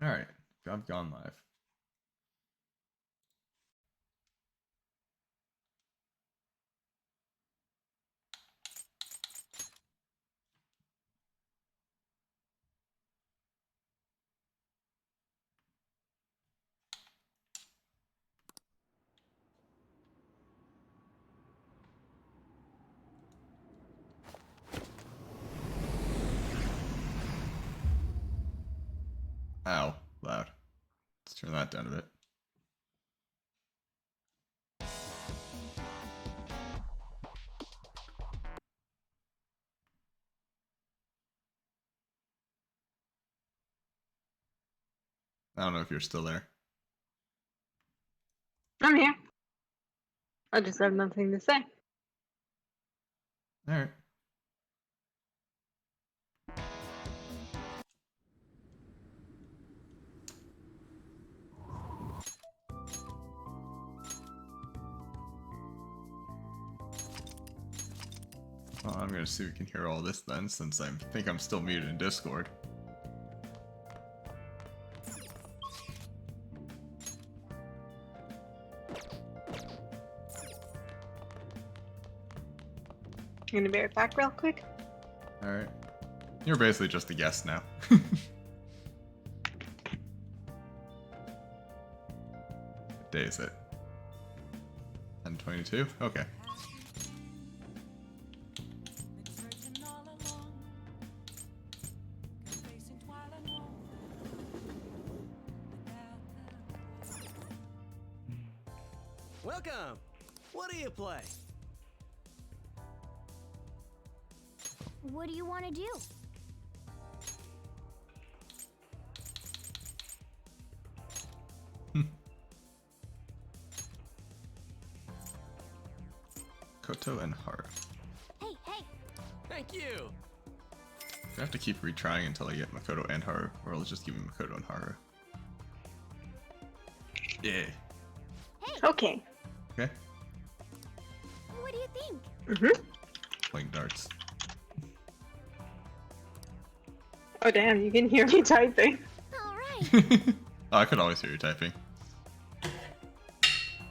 Alright, I've gone live. Ow, loud. Let's turn that down a bit. I don't know if you're still there. I'm here. I just have nothing to say. Alright. Well, I'm gonna see if we can hear all this then, since I think I'm still muted in Discord. I'm gonna be right back real quick. Alright. You're basically just a guest now. What day is it? 10:22? Okay. Welcome! What do you play? What do you want to do? Koto and Haru. Hey, hey! Thank you! I have to keep retrying until I get Makoto and Haru, or I'll just give me Makoto and Haru. Yeah. Hey! Okay. Okay. What do you think? Mm-hmm. Playing darts. Oh damn, you can hear me typing. All right. Oh, I could always hear you typing.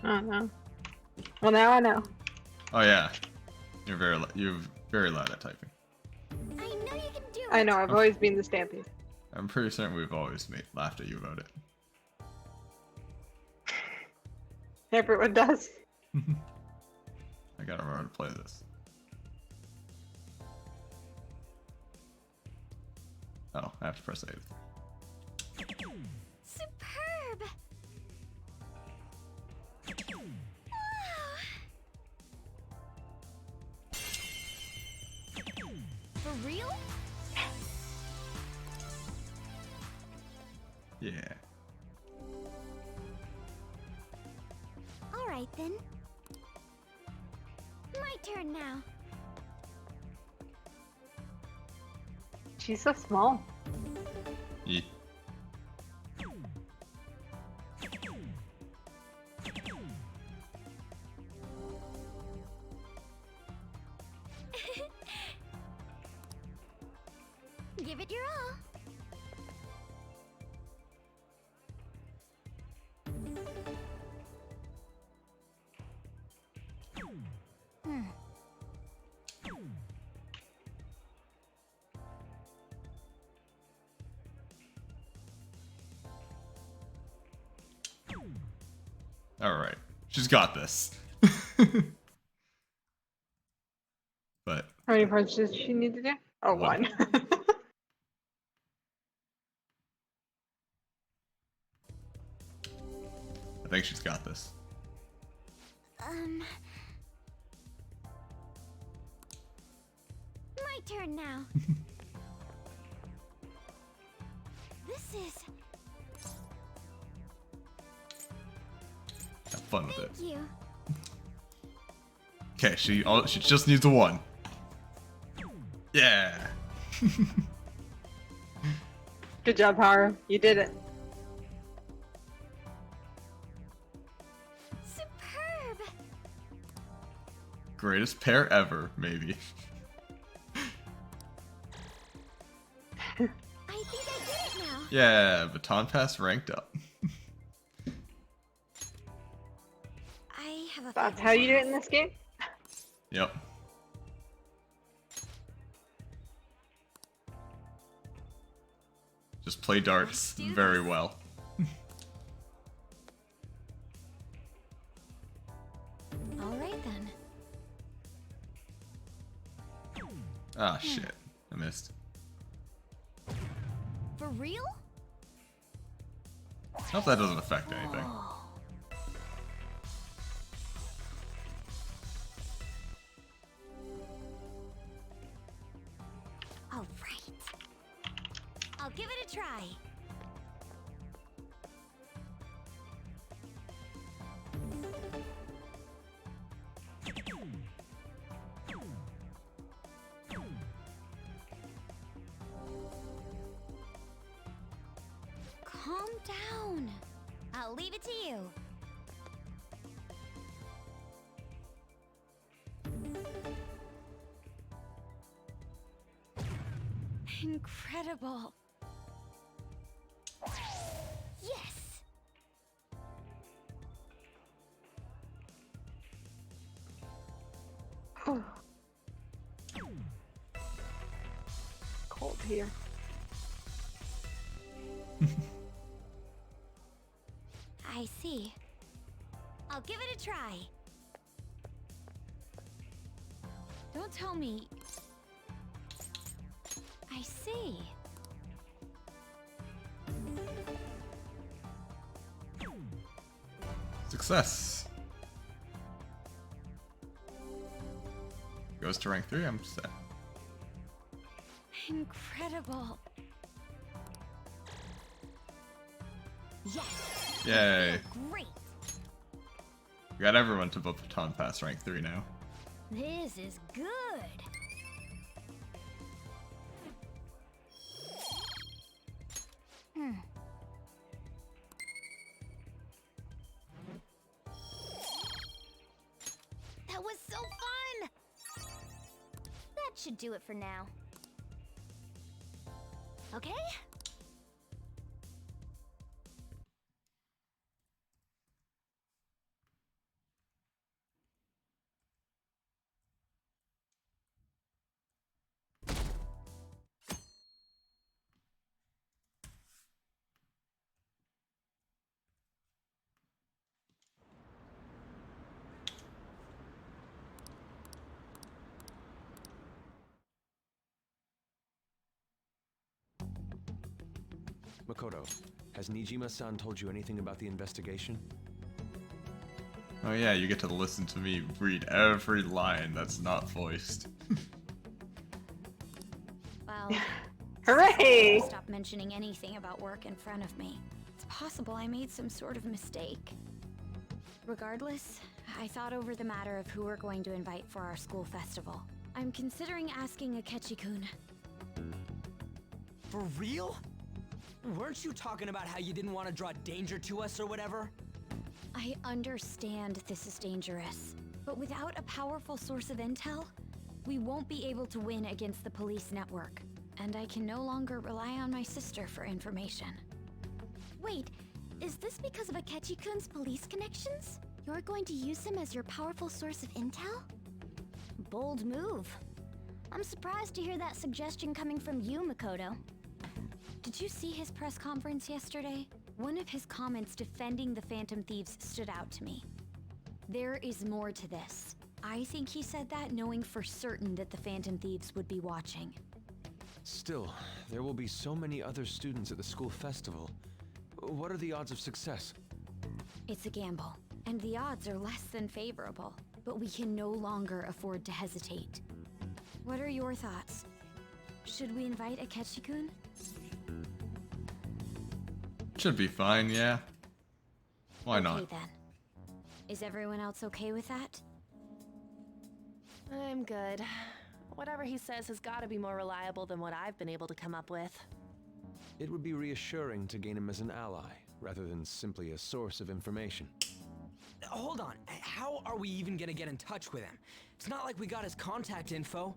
Oh no. Well, now I know. Oh yeah. You're very loud at typing. I know you can do it. I know, I've always been the Stampede. I'm pretty certain we've always laughed at you about it. Everyone does. I gotta remember to play this. Oh, I have to press A. Superb. For real? Yeah. All right then. My turn now. She's so small. Yeah. Give it your all. Hmm. Alright. She's got this. But How many punches does she need to do? Oh, One. one. I think she's got this. My turn now. This is. Have fun with it. Thank you. Okay, she just needs a 1. Yeah. Good job, Haru. You did it. Superb. Greatest pair ever, maybe. I think I get it now. Yeah, baton pass ranked up. I have a That's favor how to you do it ask. in this game? Yep. Just play darts Let's do very this. well. All right then. Ah, shit. I missed. For real? Hope that doesn't affect anything. Oh. All right. I'll give it a try. Calm down. I'll leave it to you. Incredible. Yes. Cold here. I see. I'll give it a try. Don't tell me. I see. Success. Goes to rank 3, I'm set. Incredible. Yes. Yay. I feel great. We got everyone to both baton pass rank 3 now. This is good. That was so fun! That should do it for now. Okay? Makoto, has Nijima-san told you anything about the investigation? Oh yeah, you get to listen to me read every line that's not voiced. Well, Hooray! stop mentioning anything about work in front of me. It's possible I made some sort of mistake. Regardless, I thought over the matter of who we're going to invite for our school festival. I'm considering asking Akechi-kun. For real? Weren't you talking about how you didn't want to draw danger to us or whatever? I understand this is dangerous, but without a powerful source of intel, we won't be able to win against the police network. And I can no longer rely on my sister for information. Wait, is this because of Akechi-kun's police connections? You're going to use him as your powerful source of intel? Bold move. I'm surprised to hear that suggestion coming from you, Makoto. Did you see his press conference yesterday? One of his comments defending the Phantom Thieves stood out to me. There is more to this. I think he said that knowing for certain that the Phantom Thieves would be watching. Still, there will be so many other students at the school festival. What are the odds of success? It's a gamble, and the odds are less than favorable, but we can no longer afford to hesitate. What are your thoughts? Should we invite Akechi-kun? Should be fine, yeah. Why not? Okay then. Is everyone else okay with that? I'm good. Whatever he says has got to be more reliable than what I've been able to come up with. It would be reassuring to gain him as an ally, rather than simply a source of information. Hold on, how are we even gonna get in touch with him? It's not like we got his contact info.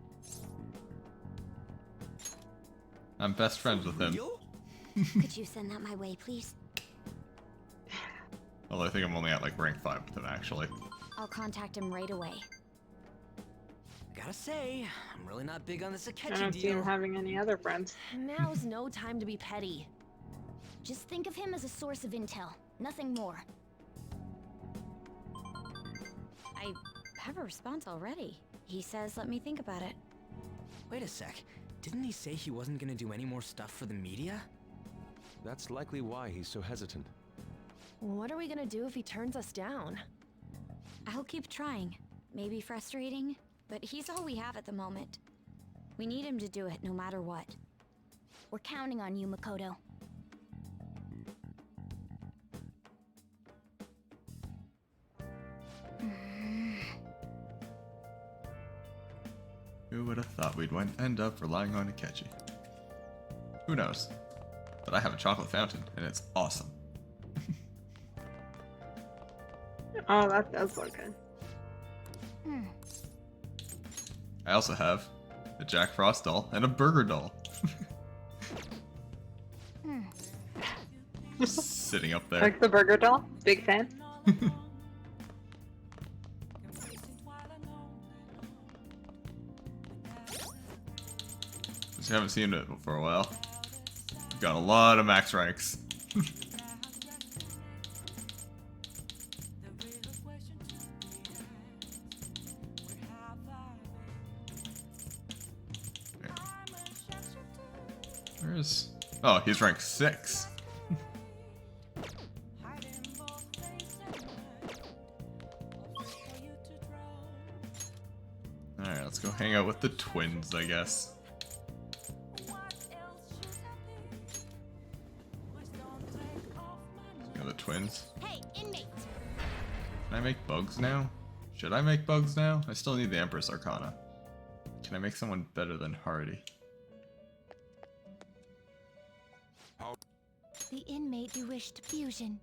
I'm best friends with him. Real? Could you send that my way, please? Although I think I'm only at like rank 5 with him actually. I'll contact him right away. Gotta say, I'm really not big on this I Akechi don't see him deal. having any other friends. Now's no time to be petty. Just think of him as a source of intel, nothing more. I have a response already. He says let me think about it. Wait a sec. Didn't he say he wasn't gonna do any more stuff for the media? That's likely why he's so hesitant. What are we gonna do if he turns us down? I'll keep trying. Maybe frustrating, but he's all we have at the moment. We need him to do it no matter what. We're counting on you, Makoto. Who would have thought we'd end up relying on Akechi? Who knows? But I have a chocolate fountain, and it's awesome. Oh, that does look good. I also have a Jack Frost doll and a Burger doll. Just sitting up there. Like the burger doll? Big fan? Just haven't seen it for a while. Got a lot of max ranks. Where is... Oh, he's rank 6. Alright, let's go hang out with the twins, I guess. You know, the twins. Hey, inmate! Can I make bugs now? Should I make bugs now? I still need the Empress Arcana. Can I make someone better than Hardy? The inmate you wished fusion.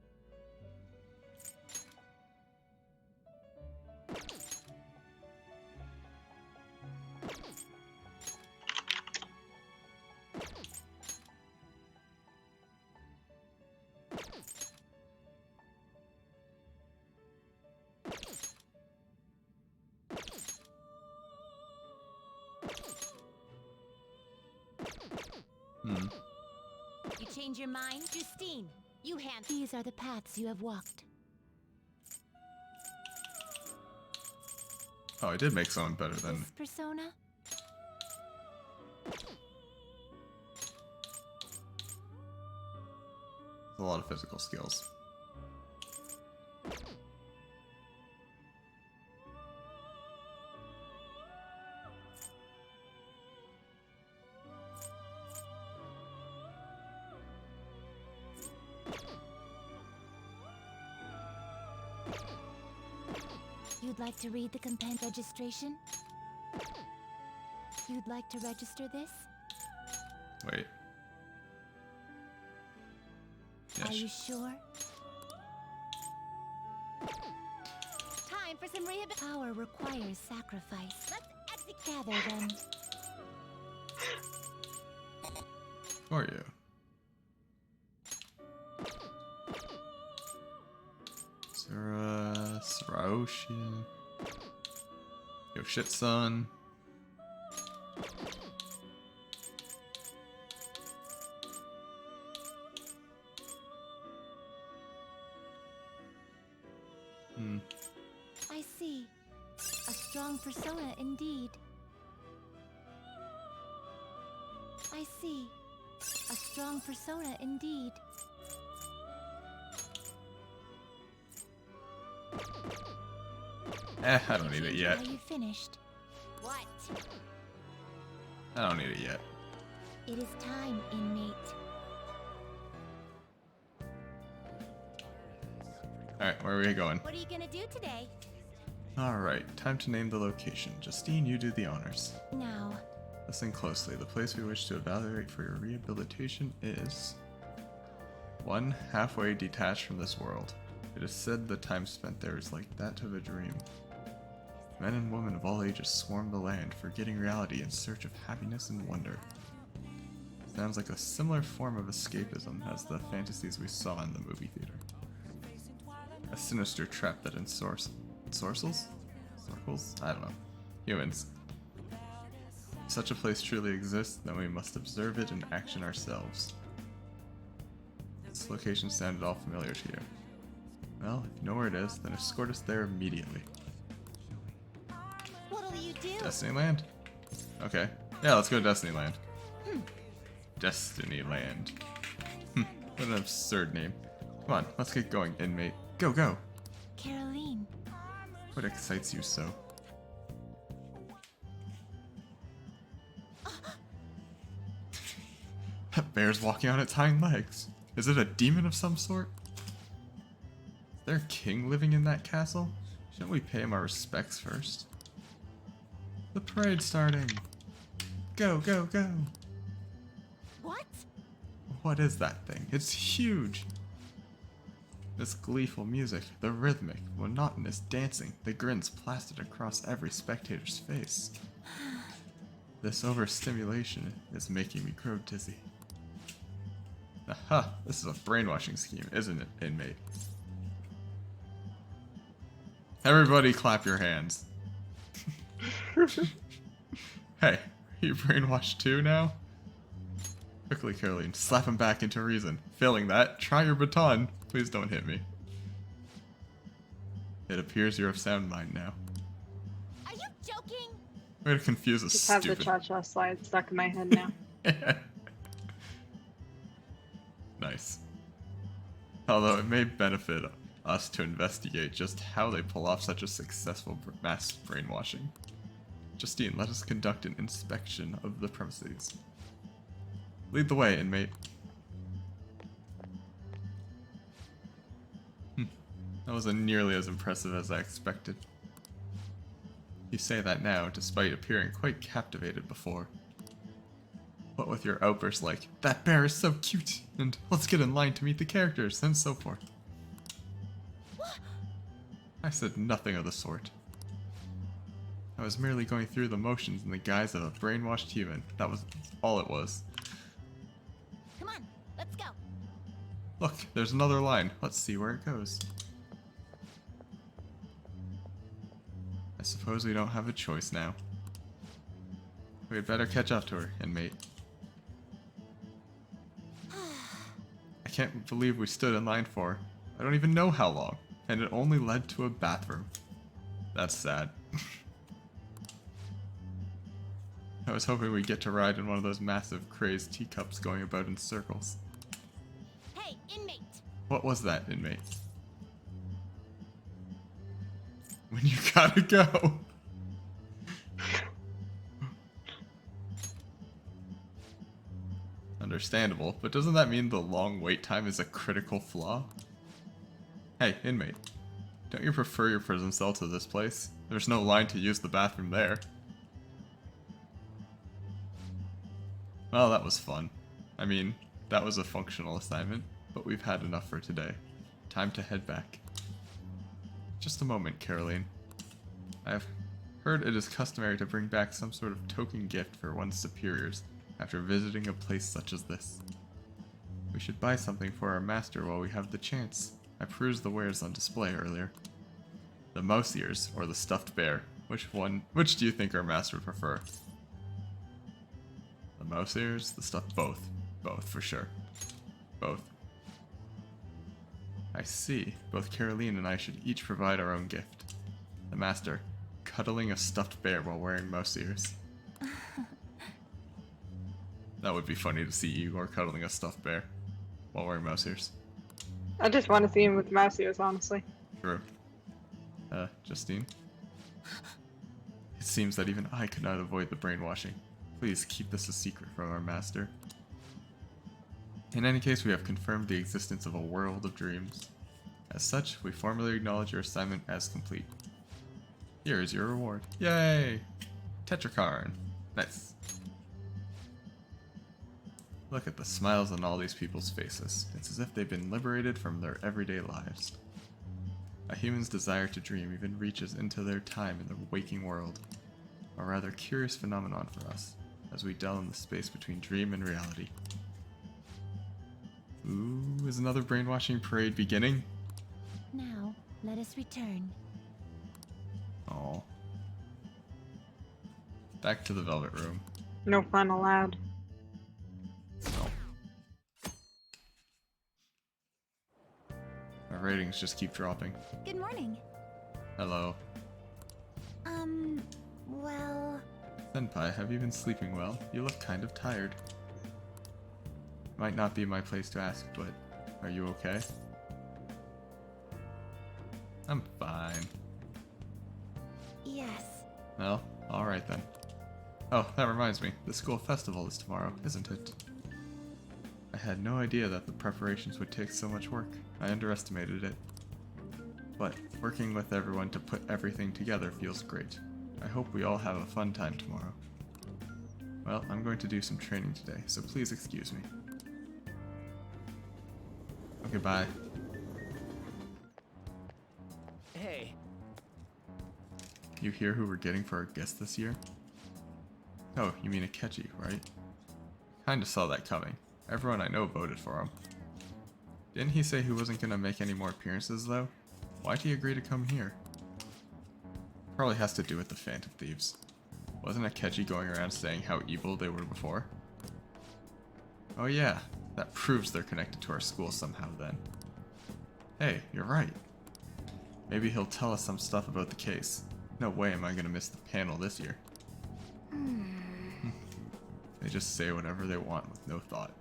You change your mind, Justine? You hand. These are the paths you have walked. Oh, I did make someone better than... This persona? A lot of physical skills. You'd like to read the compend registration? You'd like to register this? Wait. Are you Yes. sure? Time for some rehabilitation. Power requires sacrifice. Let's execute. Gather them. Who are you? Saraoshi. Yo shit, son. I see. A strong persona indeed. I see. A strong persona indeed. I don't need it yet. Are you finished? What? I don't need it yet. It is time, inmate. Alright, where are we going? What are you gonna do today? Alright, time to name the location. Justine, you do the honors. Now, Listen closely. The place we wish to evaluate for your rehabilitation is 1. Halfway detached from this world. It is said the time spent there is like that of a dream. Men and women of all ages swarm the land, forgetting reality in search of happiness and wonder. sounds like a similar form of escapism as the fantasies we saw in the movie theater. A sinister trap that ensorcels? I don't know. Humans. If such a place truly exists, then we must observe it in action ourselves. This location sounded all familiar to you. Well, if you know where it is, then escort us there immediately. What'll you do? Destinyland? Okay. Yeah, let's go to Destinyland. Destinyland. What an absurd name. Come on, let's get going, inmate. Go, go! Caroline. What excites you so? That bear's walking on its hind legs. Is it a demon of some sort? Is there a king living in that castle? Shouldn't we pay him our respects first? The parade's starting! Go, go, go! What? What is that thing? It's huge! This gleeful music, the rhythmic, monotonous dancing, the grins plastered across every spectator's face. This overstimulation is making me grow dizzy. Aha! This is a brainwashing scheme, isn't it, inmate? Everybody clap your hands. Hey, are you brainwashed too now? Quickly, Caroline, slap him back into reason. Failing that, try your baton. Please don't hit me. It appears you're of sound mind now. Are you joking? Way to confuse us, Just have stupid. the cha-cha slide stuck in my head now. Nice. Although it may benefit us to investigate just how they pull off such a successful mass brainwashing. Justine, let us conduct an inspection of the premises. Lead the way, inmate. That wasn't nearly as impressive as I expected. You say that now, despite appearing quite captivated before. What with your outbursts like, that bear is so cute, and let's get in line to meet the characters, and so forth. I said nothing of the sort. I was merely going through the motions in the guise of a brainwashed human. That was all it was. Come on, let's go. Look, there's another line. Let's see where it goes. I suppose we don't have a choice now. We had better catch up to her, inmate. I can't believe we stood in line for, I don't even know how long, and it only led to a bathroom. That's sad. I was hoping we'd get to ride in one of those massive crazed teacups going about in circles. Hey, inmate. What was that, inmate? When you gotta go. Understandable, but doesn't that mean the long wait time is a critical flaw? Hey, inmate. Don't you prefer your prison cell to this place? There's no line to use the bathroom there. Well, that was fun. I mean, that was a functional assignment, but we've had enough for today. Time to head back. Just a moment, Caroline. I've heard it is customary to bring back some sort of token gift for one's superiors after visiting a place such as this. We should buy something for our master while we have the chance. I perused the wares on display earlier. The mouse ears or the stuffed bear. Which do you think our master would prefer? The mouse ears? The stuffed? Both. Both, for sure. Both. I see. Both Caroline and I should each provide our own gift. The master, cuddling a stuffed bear while wearing mouse ears. That would be funny to see Igor cuddling a stuffed bear while wearing mouse ears. I just want to see him with mouse ears, honestly. True. Justine? It seems that even I could not avoid the brainwashing. Please keep this a secret from our master. In any case, we have confirmed the existence of a world of dreams. As such, we formally acknowledge your assignment as complete. Here is your reward. Yay! Tetrakarn. Nice. Look at the smiles on all these people's faces. It's as if they've been liberated from their everyday lives. A human's desire to dream even reaches into their time in the waking world. A rather curious phenomenon for us. as we delve in the space between dream and reality. Ooh, is another brainwashing parade beginning? Now, let us return. Oh. Back to the Velvet Room. No fun allowed. Oh. Our ratings just keep dropping. Good morning. Hello. Well... Senpai, have you been sleeping well? You look kind of tired. Might not be my place to ask, but are you okay? I'm fine. Yes. Well, alright then. Oh, that reminds me, the school festival is tomorrow, isn't it? I had no idea that the preparations would take so much work. I underestimated it. But working with everyone to put everything together feels great. I hope we all have a fun time tomorrow. Well, I'm going to do some training today, so please excuse me. Okay, bye. Hey, You hear who we're getting for our guest this year? Oh, you mean Akechi, right? Kinda saw that coming. Everyone I know voted for him. Didn't he say he wasn't gonna make any more appearances, though? Why'd he agree to come here? Probably has to do with the Phantom Thieves. Wasn't Akechi going around saying how evil they were before? Oh yeah, that proves they're connected to our school somehow then. Hey, you're right. Maybe he'll tell us some stuff about the case. No way am I gonna miss the panel this year. They just say whatever they want with no thought.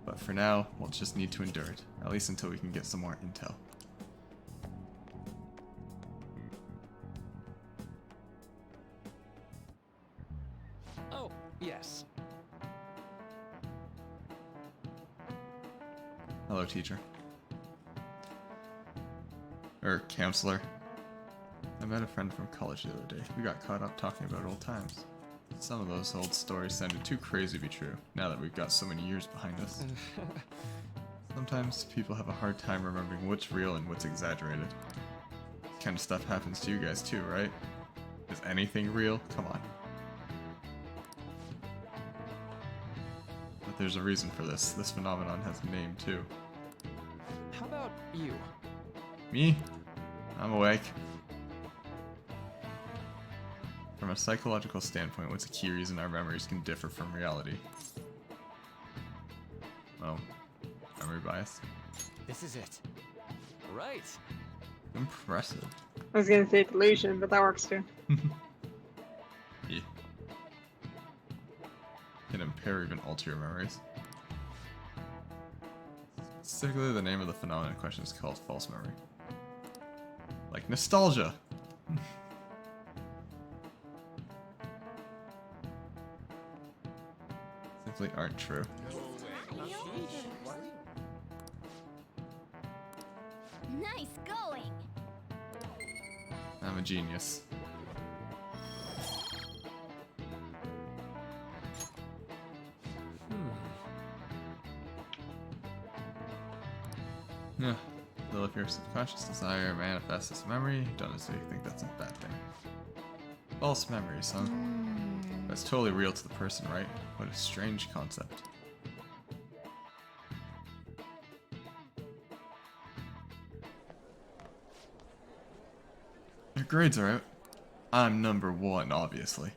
But for now, we'll just need to endure it, at least until we can get some more intel. oh, yes. Hello, teacher. Counselor. I met a friend from college the other day. We got caught up talking about old times. Some of those old stories sounded too crazy to be true, now that we've got so many years behind us. Sometimes people have a hard time remembering what's real and what's exaggerated. This kind of stuff happens to you guys too, right? Is anything real? Come on. But there's a reason for this. This phenomenon has a name too. How about you? Me? I'm awake. From a psychological standpoint, what's a key reason our memories can differ from reality? Oh, memory bias. This is it. Right. Impressive. I was gonna say delusion, but that works too. Yeah. Can impair or even alter your memories. Specifically, the name of the phenomenon in question is called false memory. Like nostalgia! Simply aren't true. Nice going. I'm a genius. Yeah. Though if your subconscious desire manifests as memory, don't necessarily think that's a bad thing. False memories, huh? That's totally real to the person, right? What a strange concept. Your grades are out. I'm number one, obviously.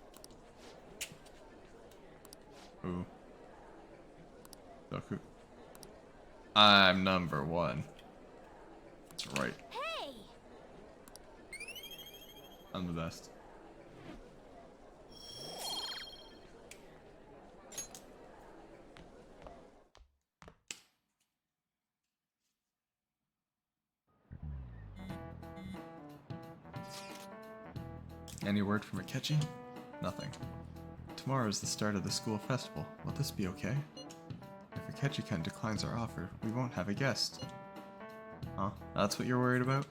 Ooh. Doku. I'm number one. That's right. Hey! I'm the best. Any word from Akechi? Nothing. Tomorrow is the start of the school festival. Will this be okay? If Akechi-kun declines our offer, we won't have a guest. Huh? That's what you're worried about?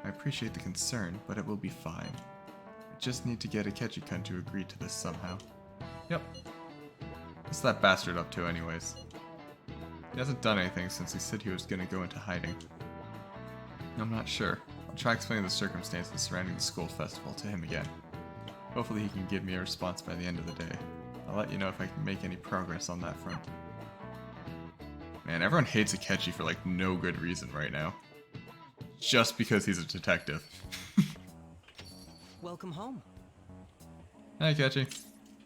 I appreciate the concern, but it will be fine. I just need to get Akechi-kun to agree to this somehow. Yep. What's that bastard up to anyways? He hasn't done anything since he said he was gonna go into hiding. I'm not sure. I'll try explaining the circumstances surrounding the school festival to him again. Hopefully he can give me a response by the end of the day. I'll let you know if I can make any progress on that front. Man, everyone hates Akechi for like no good reason right now. Just because he's a detective. Welcome home. Hi, Akechi.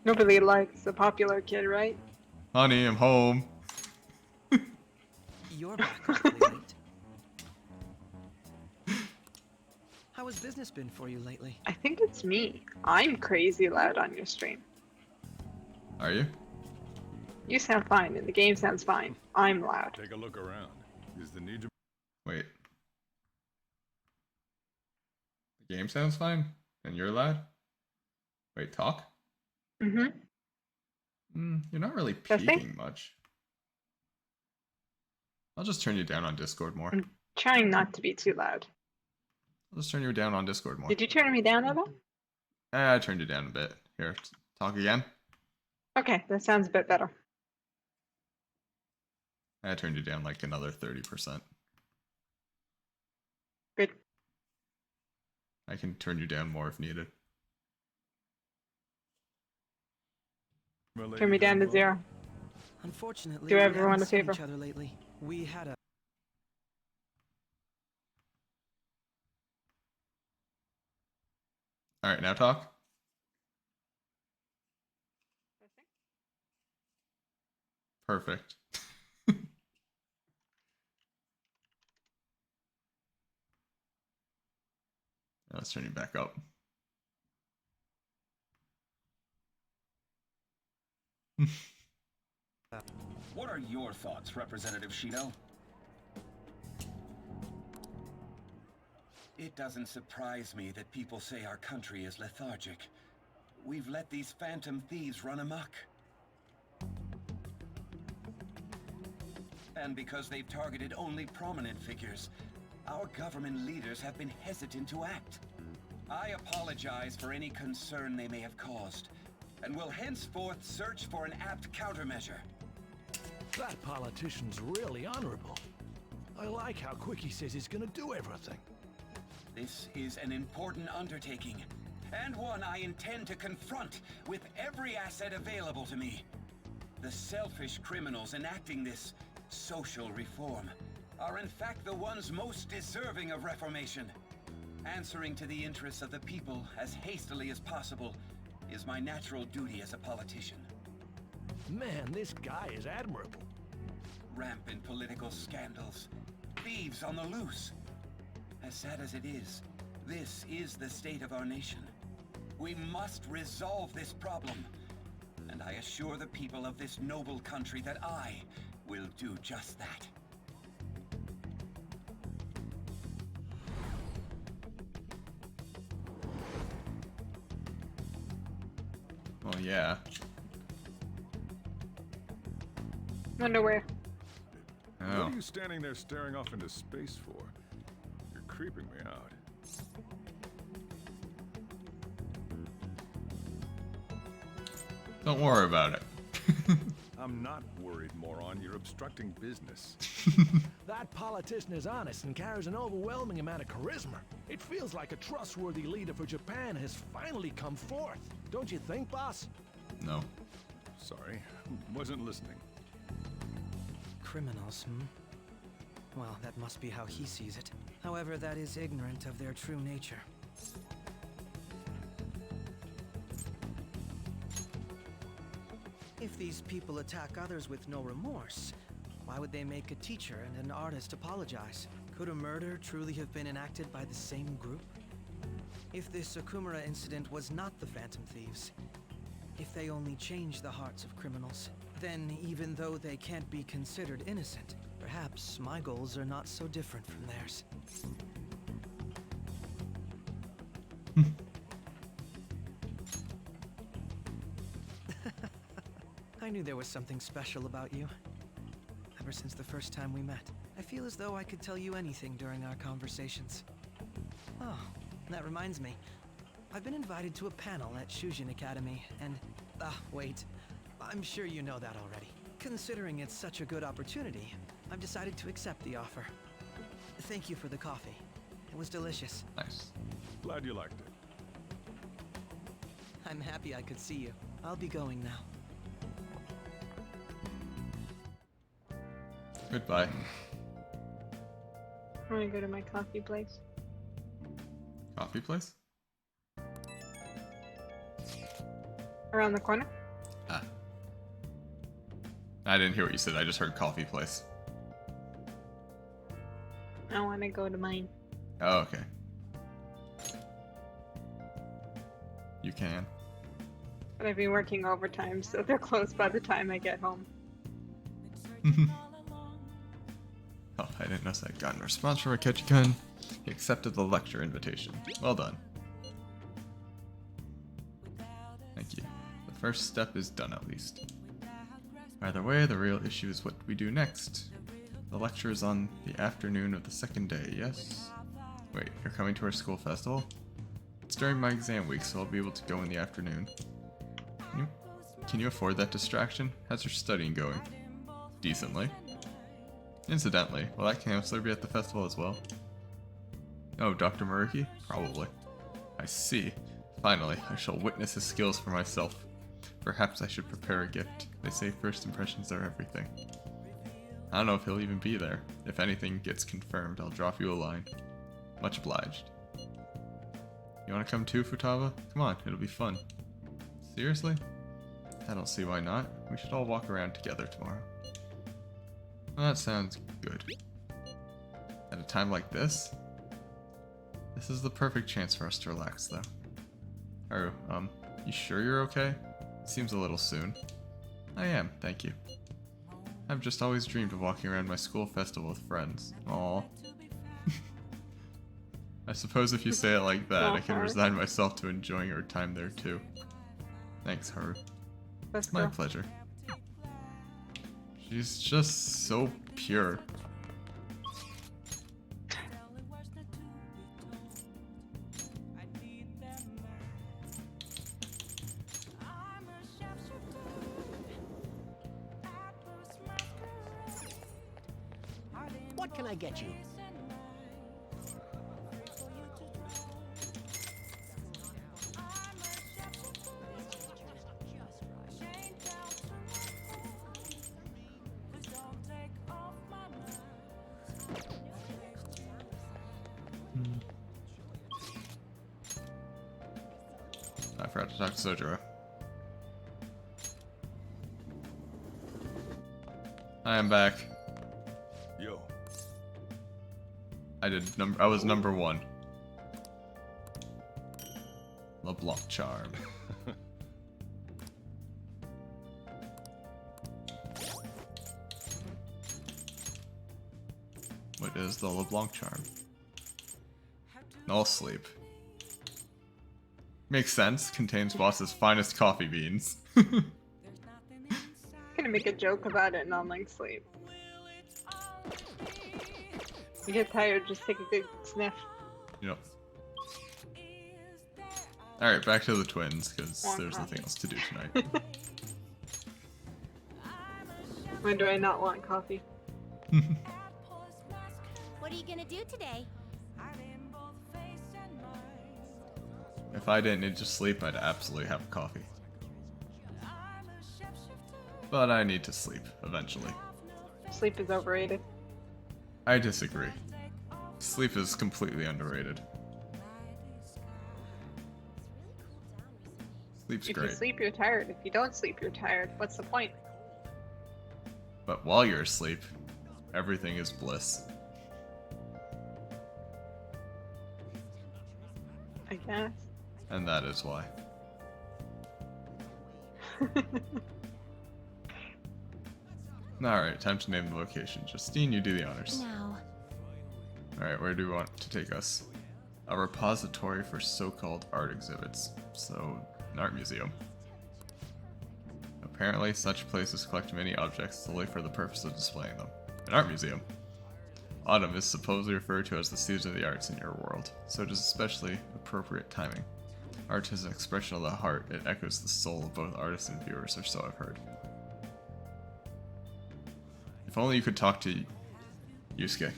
Nobody likes the popular kid, right? Honey, I'm home. You're back awfully late. How has business been for you lately? I think it's me. I'm crazy loud on your stream. Are you? You sound fine, and the game sounds fine. I'm loud. Take a look around. Is the need to... Wait. The game sounds fine? And you're loud? Wait, talk? Mm-hmm. You're not really Testing? peaking much. I'll just turn you down on Discord more. I'm trying not to be too loud. I'll just turn you down on Discord more. Did you turn me down at all? I turned you down a bit. Here, talk again. Okay, that sounds a bit better. I turned you down like another 30%. Good. I can turn you down more if needed. Turn me down to 0. Unfortunately, Do we everyone haven't a seen favor. each other lately. We had a Alright, now talk. Perfect. Let's turn you back up. What are your thoughts, Representative Shido? It doesn't surprise me that people say our country is lethargic. We've let these phantom thieves run amok. And because they've targeted only prominent figures, our government leaders have been hesitant to act. I apologize for any concern they may have caused, and will henceforth search for an apt countermeasure. That politician's really honorable. I like how quick he says he's gonna do everything. This is an important undertaking, and one I intend to confront with every asset available to me. The selfish criminals enacting this social reform are in fact the ones most deserving of reformation. Answering to the interests of the people as hastily as possible is my natural duty as a politician. Man, this guy is admirable. Rampant political scandals, thieves on the loose. As sad as it is, this is the state of our nation. We must resolve this problem, and I assure the people of this noble country that I will do just that. Well, yeah. Wonder where. What Oh. are you standing there staring off into space for? You're creeping me out. Don't worry about it. I'm not worried, moron. You're obstructing business. That politician is honest and carries an overwhelming amount of charisma. It feels like a trustworthy leader for Japan has finally come forth. Don't you think, boss? No. Sorry, wasn't listening. criminals, Well, that must be how he sees it. However, that is ignorant of their true nature. If these people attack others with no remorse, why would they make a teacher and an artist apologize? Could a murder truly have been enacted by the same group? If this Okumura incident was not the Phantom Thieves, if they only changed the hearts of criminals, then even though they can't be considered innocent, perhaps my goals are not so different from theirs. I knew there was something special about you. Ever since the first time we met, I feel as though I could tell you anything during our conversations. Oh, that reminds me. I've been invited to a panel at Shujin Academy, and... wait. I'm sure you know that already. Considering it's such a good opportunity, I've decided to accept the offer. Thank you for the coffee. It was delicious. Nice. Glad you liked it. I'm happy I could see you. I'll be going now. Goodbye. I'm gonna go to my coffee place. Coffee place? Around the corner. Ah. I didn't hear what you said, I just heard coffee place. I wanna go to mine. Oh, okay. You can. But I've been working overtime, so they're closed by the time I get home. Oh, I didn't notice I'd gotten a response from Akechi-kun. He accepted the lecture invitation. Well done. Thank you. The first step is done at least. Either way, the real issue is what we do next. The lecture is on the afternoon of the second day, yes? Wait, you're coming to our school festival? It's during my exam week, so I'll be able to go in the afternoon. Can you afford that distraction? How's your studying going? Decently. Incidentally, will that counselor be at the festival as well? Oh, Dr. Maruki? Probably. I see. Finally, I shall witness his skills for myself. Perhaps I should prepare a gift. They say first impressions are everything. I don't know if he'll even be there. If anything gets confirmed, I'll drop you a line. Much obliged. You wanna come too, Futaba? Come on, it'll be fun. Seriously? I don't see why not. We should all walk around together tomorrow. Well, that sounds good. At a time like this? This is the perfect chance for us to relax, though. Haru, you sure you're okay? It seems a little soon. I am, thank you. I've just always dreamed of walking around my school festival with friends. Aww. I suppose if you say it like that, I can resign myself to enjoying our time there too. Thanks, Haru. Let's My go. pleasure. She's just so pure. What can I get you? I forgot to talk to Sojiro. I am back. Yo. I was number 1. LeBlanc charm. What is the LeBlanc charm? Null sleep. Makes sense. Contains boss's finest coffee beans. Gonna make a joke about it and I'll like sleep. You get tired, just take a good sniff. Yep. Alright, back to the twins, because there's nothing else to do tonight. When do I not want coffee? What are you gonna do today? If I didn't need to sleep, I'd absolutely have coffee. But I need to sleep, eventually. Sleep is overrated. I disagree. Sleep is completely underrated. Sleep's If great. you sleep, you're tired. If you don't sleep, you're tired. What's the point? But while you're asleep, everything is bliss. I guess. And that is why. Alright, time to name the location. Justine, you do the honors. Now. Alright, where do you want to take us? A repository for so-called art exhibits. So, an art museum. Apparently, such places collect many objects solely for the purpose of displaying them. An art museum. Autumn is supposedly referred to as the season of the arts in your world, so it is especially appropriate timing. Art is an expression of the heart, it echoes the soul of both artists and viewers, or so I've heard. If only you could talk to Yusuke.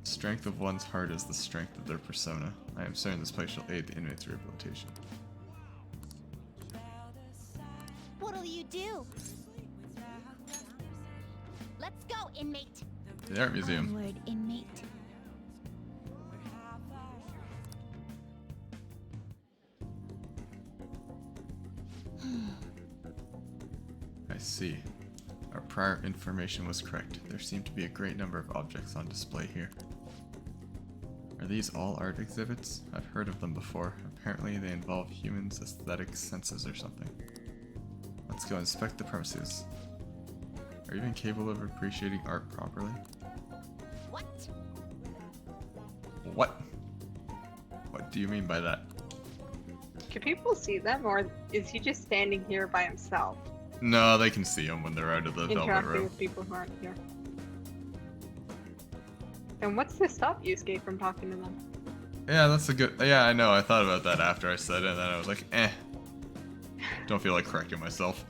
Strength of one's heart is the strength of their persona. I am certain this place shall aid the inmate's rehabilitation. What'll you do? Let's go, inmate. The art museum. Onward, inmate. I see. Our prior information was correct. There seem to be a great number of objects on display here. Are these all art exhibits? I've heard of them before. Apparently they involve humans' aesthetic senses or something. Let's go inspect the premises. Are you even capable of appreciating art properly? What? What? What do you mean by that? Can people see them, or is he just standing here by himself, No, they can see them when they're out of the velvet interacting room. with people who aren't here? And what's to stop Yusuke from talking to them? Yeah, that's a good... Yeah, I know. I thought about that after I said it, and then I was like, eh. Don't feel like correcting myself.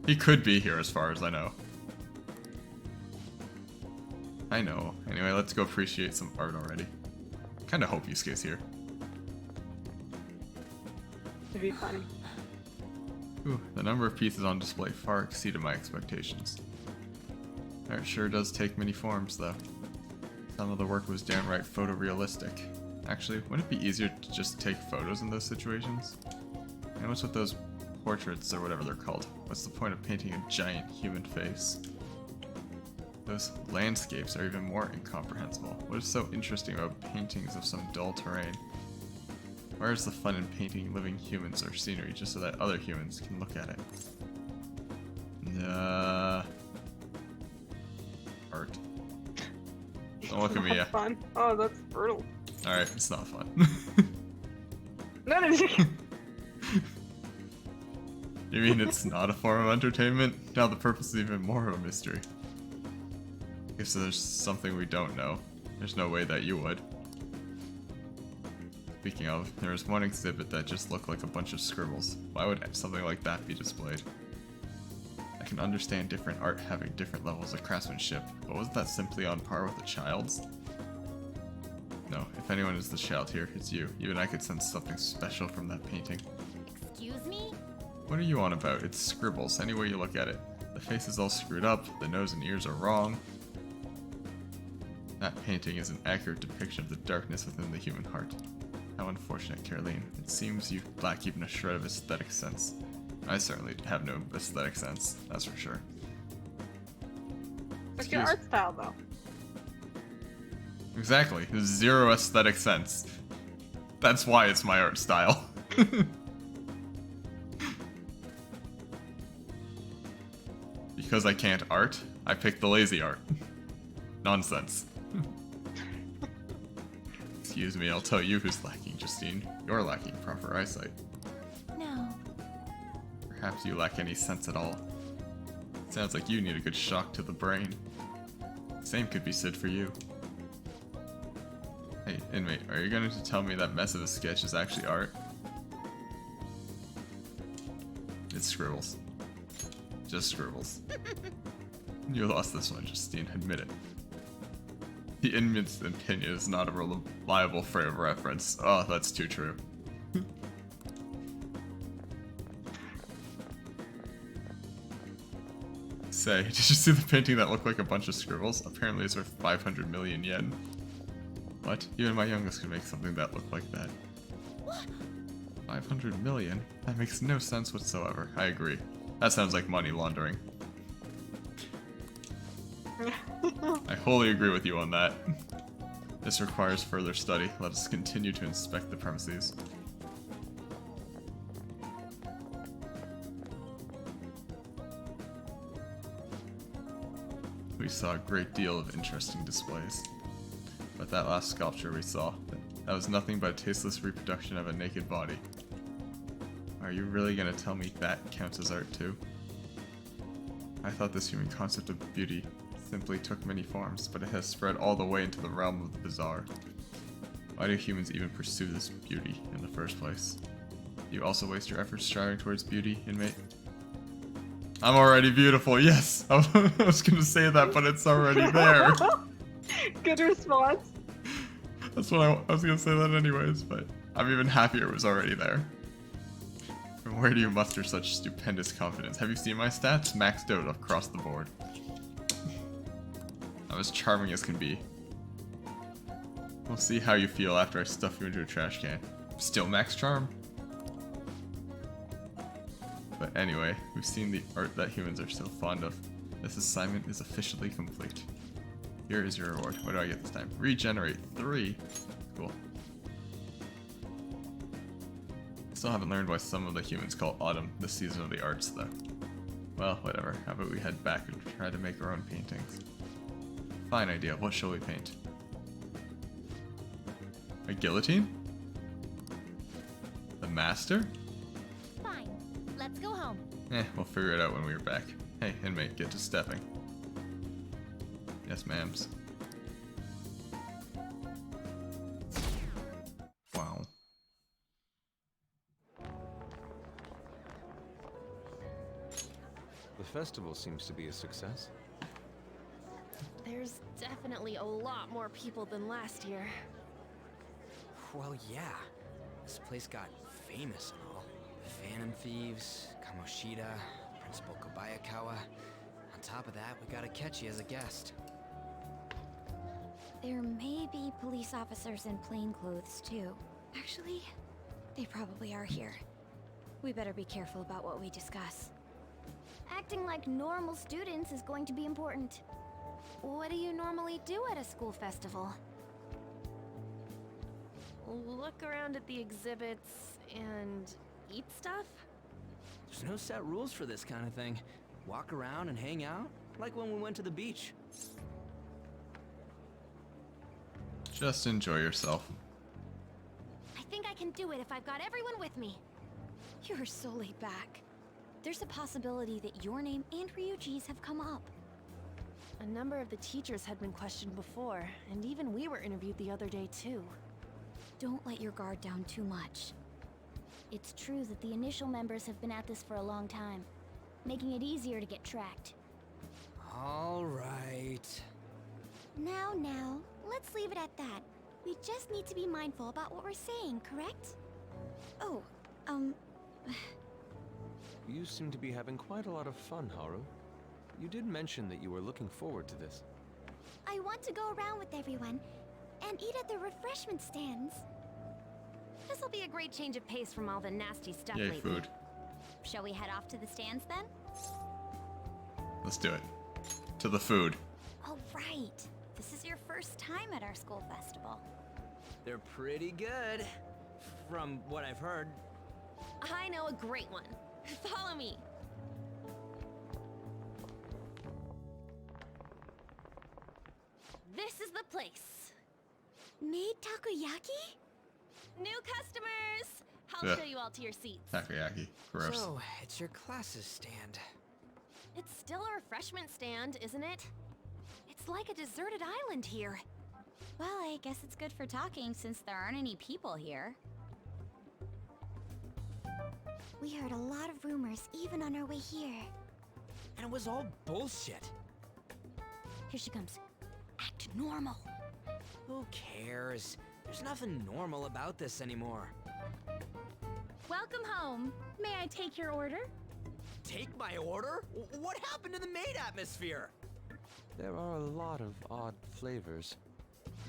He could be here as far as I know. I know. Anyway, let's go appreciate some art already. Kinda hope Yusuke's here. It'd be funny. Ooh, the number of pieces on display far exceeded my expectations. Art sure does take many forms, though. Some of the work was downright photorealistic. Actually, wouldn't it be easier to just take photos in those situations? And what's with those portraits, or whatever they're called? What's the point of painting a giant human face? Those landscapes are even more incomprehensible. What is so interesting about paintings of some dull terrain? Where is the fun in painting living humans or scenery just so that other humans can look at it? Art. Don't look at me, Not yeah. fun. Oh, that's brutal. Alright, it's not fun. No, no, no. You mean it's not a form of entertainment? Now the purpose is even more of a mystery. Guess there's something we don't know. There's no way that you would. Speaking of, there was one exhibit that just looked like a bunch of scribbles. Why would something like that be displayed? I can understand different art having different levels of craftsmanship, but wasn't that simply on par with a child's? No, if anyone is the child here, it's you. Even I could sense something special from that painting. Excuse me? What are you on about? It's scribbles, any way you look at it. The face is all screwed up, the nose and ears are wrong. That painting is an accurate depiction of the darkness within the human heart. How unfortunate, Caroline. It seems you lack even a shred of aesthetic sense. I certainly have no aesthetic sense, that's for sure. What's your art style, though? Exactly. Zero aesthetic sense. That's why it's my art style. Because I can't art, I picked the lazy art. Nonsense. Excuse me, I'll tell you who's lacking, Justine. You're lacking proper eyesight. No. Perhaps you lack any sense at all. Sounds like you need a good shock to the brain. Same could be said for you. Hey, inmate, are you going to tell me that mess of a sketch is actually art? It's scribbles. Just scribbles. You lost this one, Justine, admit it. The inmate's opinion is not a reliable frame of reference. Oh, that's too true. Say, did you see the painting that looked like a bunch of scribbles? Apparently it's worth 500 million yen. What? Even my youngest could make something that looked like that. 500 million? That makes no sense whatsoever. I agree. That sounds like money laundering. I wholly agree with you on that. This requires further study. Let us continue to inspect the premises. We saw a great deal of interesting displays. But that last sculpture we saw, that was nothing but a tasteless reproduction of a naked body. Are you really gonna tell me that counts as art too? I thought this human concept of beauty simply took many forms, but it has spread all the way into the realm of the bizarre. Why do humans even pursue this beauty in the first place? Do you also waste your efforts striving towards beauty, inmate? I'm already beautiful, yes! I was gonna say that, but it's already there. Good response. That's what I was gonna say that anyways, but I'm even happier it was already there. From where do you muster such stupendous confidence? Have you seen my stats? Maxed out across the board. I'm as charming as can be. We'll see how you feel after I stuff you into a trash can. Still max charm? But anyway, we've seen the art that humans are so fond of. This assignment is officially complete. Here is your reward. What do I get this time? Regenerate 3. Cool. Still haven't learned why some of the humans call autumn the season of the arts, though. Well, whatever. How about we head back and try to make our own paintings? Fine idea. What shall we paint? A guillotine? The master? Fine. Let's go home. We'll figure it out when we're back. Hey, inmate, get to stepping. Yes, ma'ams. Wow. The festival seems to be a success. There's definitely a lot more people than last year. Well, yeah. This place got famous and all. Phantom Thieves, Kamoshida, Principal Kobayakawa. On top of that, we got Akechi as a guest. There may be police officers in plainclothes, too. Actually, they probably are here. We better be careful about what we discuss. Acting like normal students is going to be important. What do you normally do at a school festival? Look around at the exhibits and eat stuff? There's no set rules for this kind of thing. Walk around and hang out, like when we went to the beach. Just enjoy yourself. I think I can do it if I've got everyone with me. You're so laid back. There's a possibility that your name and Ryuji's have come up. A number of the teachers had been questioned before, and even we were interviewed the other day too. Don't let your guard down too much. It's true that the initial members have been at this for a long time, making it easier to get tracked. All right. Now, let's leave it at that. We just need to be mindful about what we're saying, correct? Oh, You seem to be having quite a lot of fun, Haru. You did mention that you were looking forward to this. I want to go around with everyone and eat at the refreshment stands. this'll be a great change of pace from all the nasty stuff Yay, lately. food. Shall we head off to the stands then? Let's do it. To the food. Oh, right. This is your first time at our school festival. They're pretty good, from what I've heard. I know a great one. Follow me. This is the place. Made takoyaki? New customers! I'll Yeah. show you all to your seats. Takoyaki. Gross. So, it's your classes stand. It's still a refreshment stand, isn't it? It's like a deserted island here. Well, I guess it's good for talking since there aren't any people here. We heard a lot of rumors even on our way here. And it was all bullshit. Here she comes. Act normal. Who cares? There's nothing normal about this anymore. Welcome home. May I take your order? Take my order? What happened to the maid atmosphere? There are a lot of odd flavors.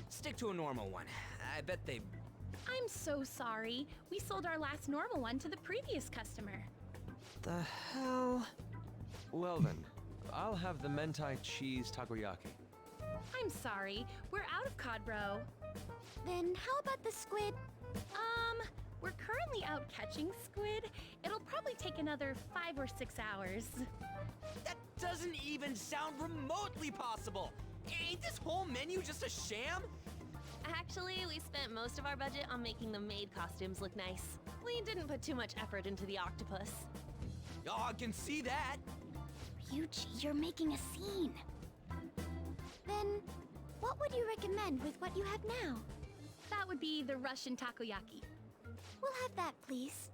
Stick to a normal one. I bet they... I'm so sorry. We sold our last normal one to the previous customer. The hell? Well then, I'll have the mentai cheese takoyaki. I'm sorry. We're out of cod bro. Then how about the squid? We're currently out catching squid. It'll probably take another 5 or 6 hours. That doesn't even sound remotely possible! Ain't this whole menu just a sham? Actually, we spent most of our budget on making the maid costumes look nice. We didn't put too much effort into the octopus. Oh, I can see that! Ryuji, you're making a scene. Then, what would you recommend with what you have now? That would be the Russian takoyaki. We'll have that, please.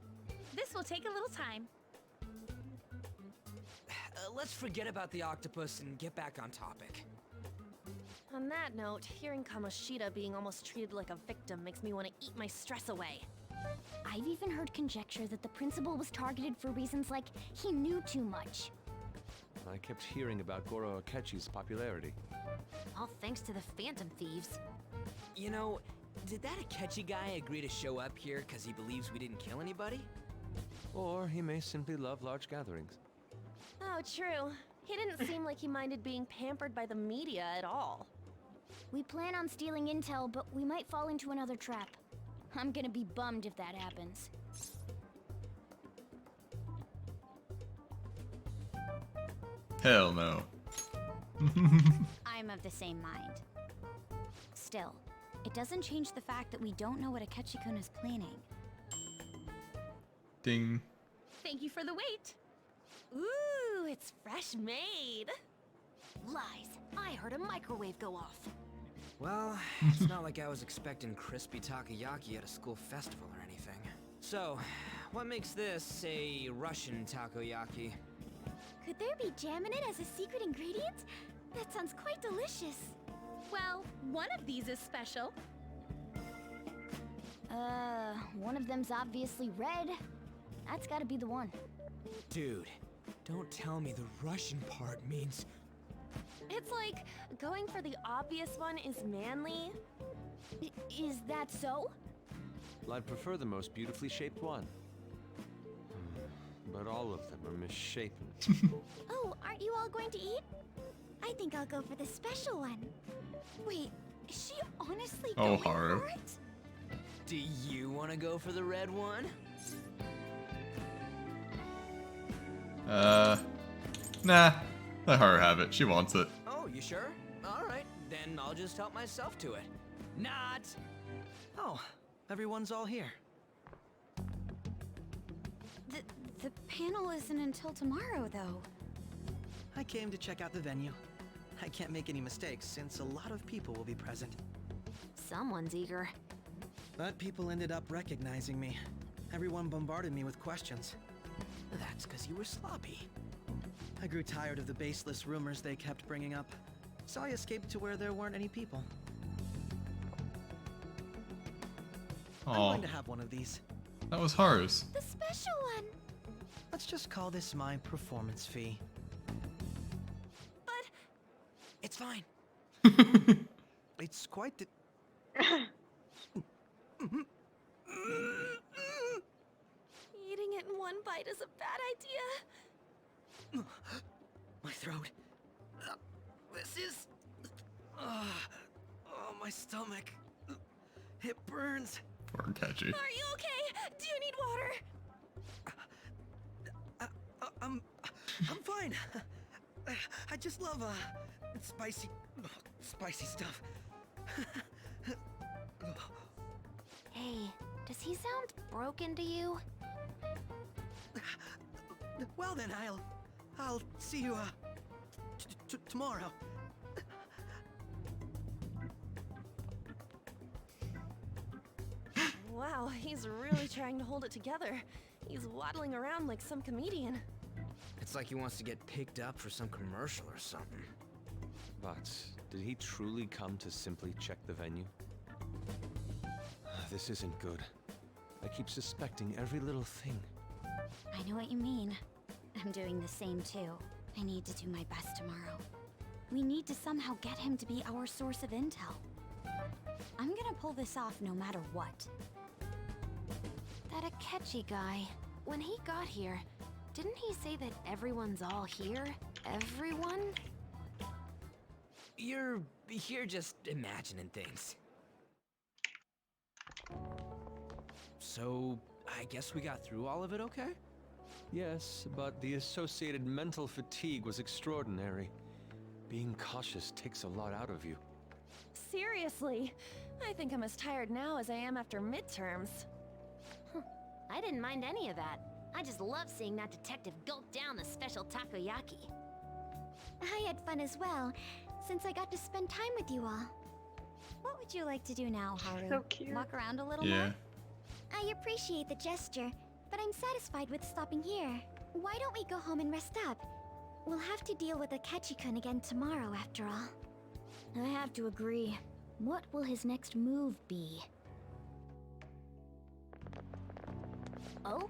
This will take a little time. Let's forget about the octopus and get back on topic. On that note, hearing Kamoshida being almost treated like a victim makes me want to eat my stress away. I've even heard conjecture that the principal was targeted for reasons like he knew too much. I kept hearing about Goro Akechi's popularity. All thanks to the Phantom Thieves. You know, did that Akechi guy agree to show up here because he believes we didn't kill anybody? Or he may simply love large gatherings. Oh, true. He didn't seem like he minded being pampered by the media at all. We plan on stealing intel, but we might fall into another trap. I'm gonna be bummed if that happens. Hell no. I'm of the same mind. Still, it doesn't change the fact that we don't know what Akechi-kun is planning. Ding. Thank you for the wait. Ooh, it's fresh made. Lies. I heard a microwave go off. Well, it's not like I was expecting crispy takoyaki at a school festival or anything. So, what makes this a Russian takoyaki? Could there be jam in it as a secret ingredient? That sounds quite delicious. Well, one of these is special. One of them's obviously red. That's gotta be the one. Dude, don't tell me the Russian part means... It's like going for the obvious one is manly. Is that so? Well, I'd prefer the most beautifully shaped one. But all of them are misshapen. Oh, aren't you all going to eat? I think I'll go for the special one. Wait, is she honestly going Haru. for it? Do you want to go for the red one? Nah. Let her have it. She wants it. Oh, you sure? Alright, then I'll just help myself to it. Not! Oh, everyone's all here. The panel isn't until tomorrow, though. I came to check out the venue. I can't make any mistakes since a lot of people will be present. Someone's eager. But people ended up recognizing me. Everyone bombarded me with questions. That's because you were sloppy. I grew tired of the baseless rumors they kept bringing up, so I escaped to where there weren't any people. I'm Oh, going to have one of these. that was Haru's. The special one. Let's just call this my performance fee. But It's fine. It's quite the... eating it in one bite is a bad idea. My throat. This is... oh, my stomach. It burns. Poor Akechi. Are you okay? Do you need water? I'm fine. I just love, spicy stuff. Hey, does he sound broken to you? Well then, I'll see you, tomorrow. Wow, he's really trying to hold it together. He's waddling around like some comedian. It's like he wants to get picked up for some commercial or something. But did he truly come to simply check the venue? This isn't good. I keep suspecting every little thing. I know what you mean. I'm doing the same too. I need to do my best tomorrow. We need to somehow get him to be our source of intel. I'm gonna pull this off no matter what. That Akechi guy, when he got here, didn't he say that everyone's all here? Everyone? You're just imagining things. So, I guess we got through all of it okay? Yes, but the associated mental fatigue was extraordinary. Being cautious takes a lot out of you. Seriously, I think I'm as tired now as I am after midterms. I didn't mind any of that. I just love seeing that detective gulp down the special takoyaki. I had fun as well, since I got to spend time with you all. What would you like to do now, Haru? So cute. Walk around a little Yeah. more? I appreciate the gesture, but I'm satisfied with stopping here. Why don't we go home and rest up? We'll have to deal with Akechi-kun again tomorrow, after all. I have to agree. What will his next move be? Oh?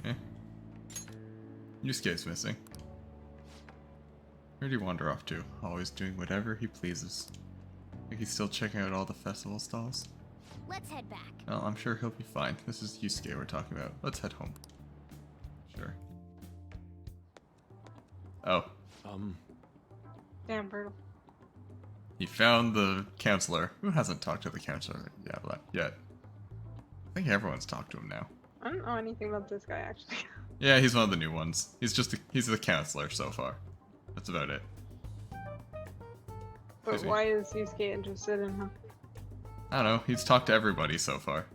Eh. Yusuke's missing. Where'd he wander off to? Always doing whatever he pleases. Think he's still checking out all the festival stalls? Let's head back. Well, I'm sure he'll be fine. This is Yusuke we're talking about. Let's head home. Sure. Oh. Damn, brutal. He found the counselor. Who hasn't talked to the counselor yet? I think everyone's talked to him now. I don't know anything about this guy, actually. Yeah, he's one of the new ones. He's the counselor so far. That's about it. But Excuse me. why is Yusuke interested in him? I don't know. He's talked to everybody so far.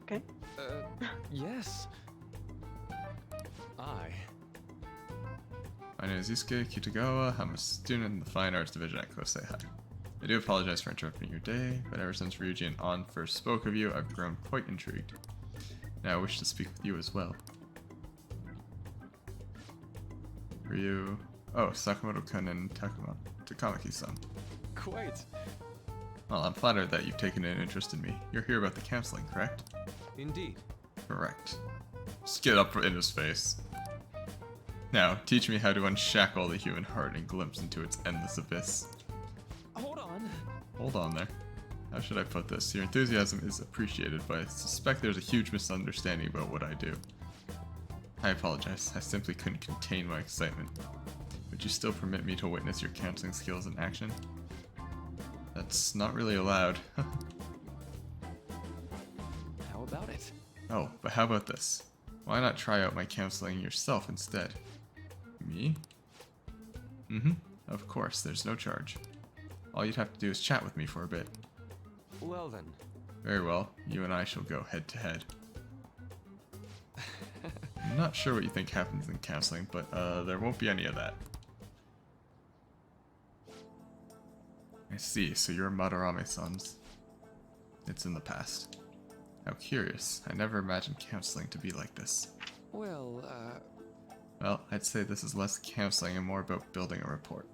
Okay. Yes. My name is Yusuke Kitagawa. I'm a student in the Fine Arts Division at Kosei High. I do apologize for interrupting your day, but ever since Ryuji and An first spoke of you, I've grown quite intrigued. Now I wish to speak with you as well. Ryu... Oh, Sakamoto-kun and Takamaki-san. Quite. Well, I'm flattered that you've taken an interest in me. You're here about the counseling, correct? Indeed. Correct. Just get up in his face. Now, teach me how to unshackle the human heart and glimpse into its endless abyss. Hold on. Hold on there. How should I put this? Your enthusiasm is appreciated, but I suspect there's a huge misunderstanding about what I do. I apologize. I simply couldn't contain my excitement. Would you still permit me to witness your counseling skills in action? That's not really allowed. How about it? Oh, but how about this? Why not try out my counseling yourself instead? Me? Mm-hmm. Of course, there's no charge. All you'd have to do is chat with me for a bit. Well then. Very well. You and I shall go head to head. I'm not sure what you think happens in counseling, but there won't be any of that. I see, so you're Madarame-san's. It's in the past. How curious. I never imagined counseling to be like this. Well, Well, I'd say this is less counseling and more about building a rapport.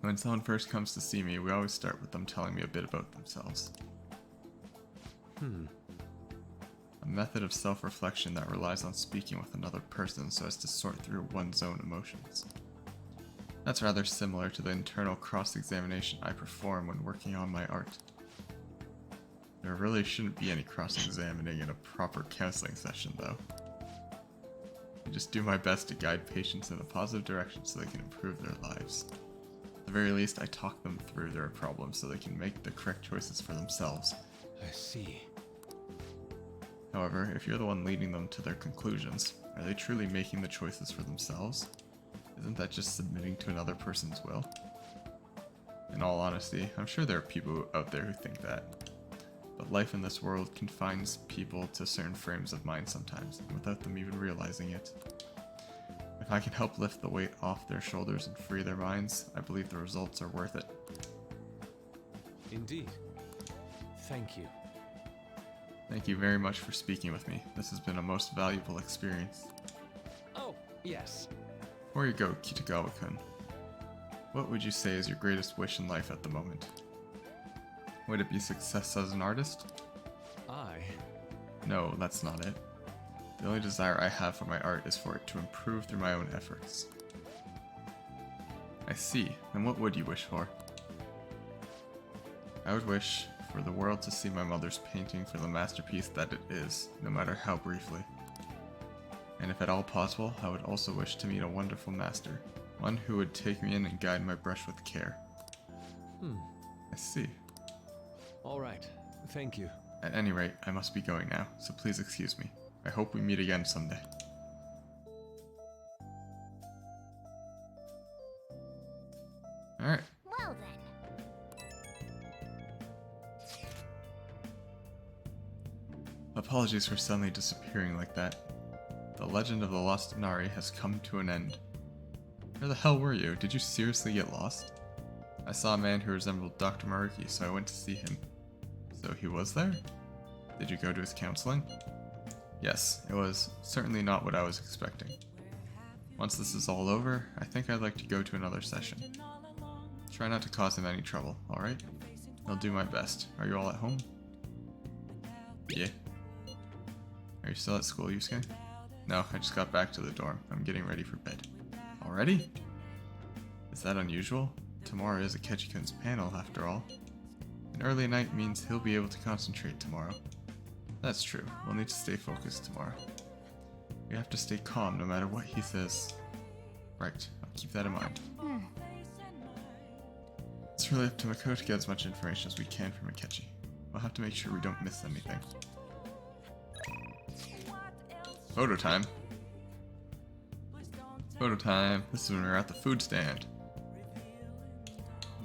When someone first comes to see me, we always start with them telling me a bit about themselves. A method of self-reflection that relies on speaking with another person so as to sort through one's own emotions. That's rather similar to the internal cross-examination I perform when working on my art. There really shouldn't be any cross-examining in a proper counseling session, though. I just do my best to guide patients in a positive direction so they can improve their lives. At the very least, I talk them through their problems so they can make the correct choices for themselves. I see. However, if you're the one leading them to their conclusions, are they truly making the choices for themselves? Isn't that just submitting to another person's will? In all honesty, I'm sure there are people out there who think that. But life in this world confines people to certain frames of mind sometimes, without them even realizing it. If I can help lift the weight off their shoulders and free their minds, I believe the results are worth it. Indeed. Thank you. Thank you very much for speaking with me. This has been a most valuable experience. Oh, yes. Before you go, Kitagawa-kun, what would you say is your greatest wish in life at the moment? Would it be success as an artist? No, that's not it. The only desire I have for my art is for it to improve through my own efforts. I see. Then what would you wish for? I would wish for the world to see my mother's painting for the masterpiece that it is, no matter how briefly. And if at all possible, I would also wish to meet a wonderful master, one who would take me in and guide my brush with care. I see. All right. Thank you. At any rate, I must be going now, so please excuse me. I hope we meet again someday. Alright. Well then. Apologies for suddenly disappearing like that. The legend of the lost Inari has come to an end. Where the hell were you? Did you seriously get lost? I saw a man who resembled Dr. Maruki, so I went to see him. So he was there? Did you go to his counseling? Yes, it was certainly not what I was expecting. Once this is all over, I think I'd like to go to another session. Try not to cause him any trouble, alright? I'll do my best. Are you all at home? Yeah. Are you still at school, Yusuke? No, I just got back to the dorm. I'm getting ready for bed. Already? Is that unusual? Tomorrow is Akechi-kun's panel, after all. An early night means he'll be able to concentrate tomorrow. That's true. We'll need to stay focused tomorrow. We have to stay calm no matter what he says. Right, I'll keep that in mind. It's really up to Makoto to get as much information as we can from Akechi. We'll have to make sure we don't miss anything. Photo time. Photo time. This is when we're at the food stand.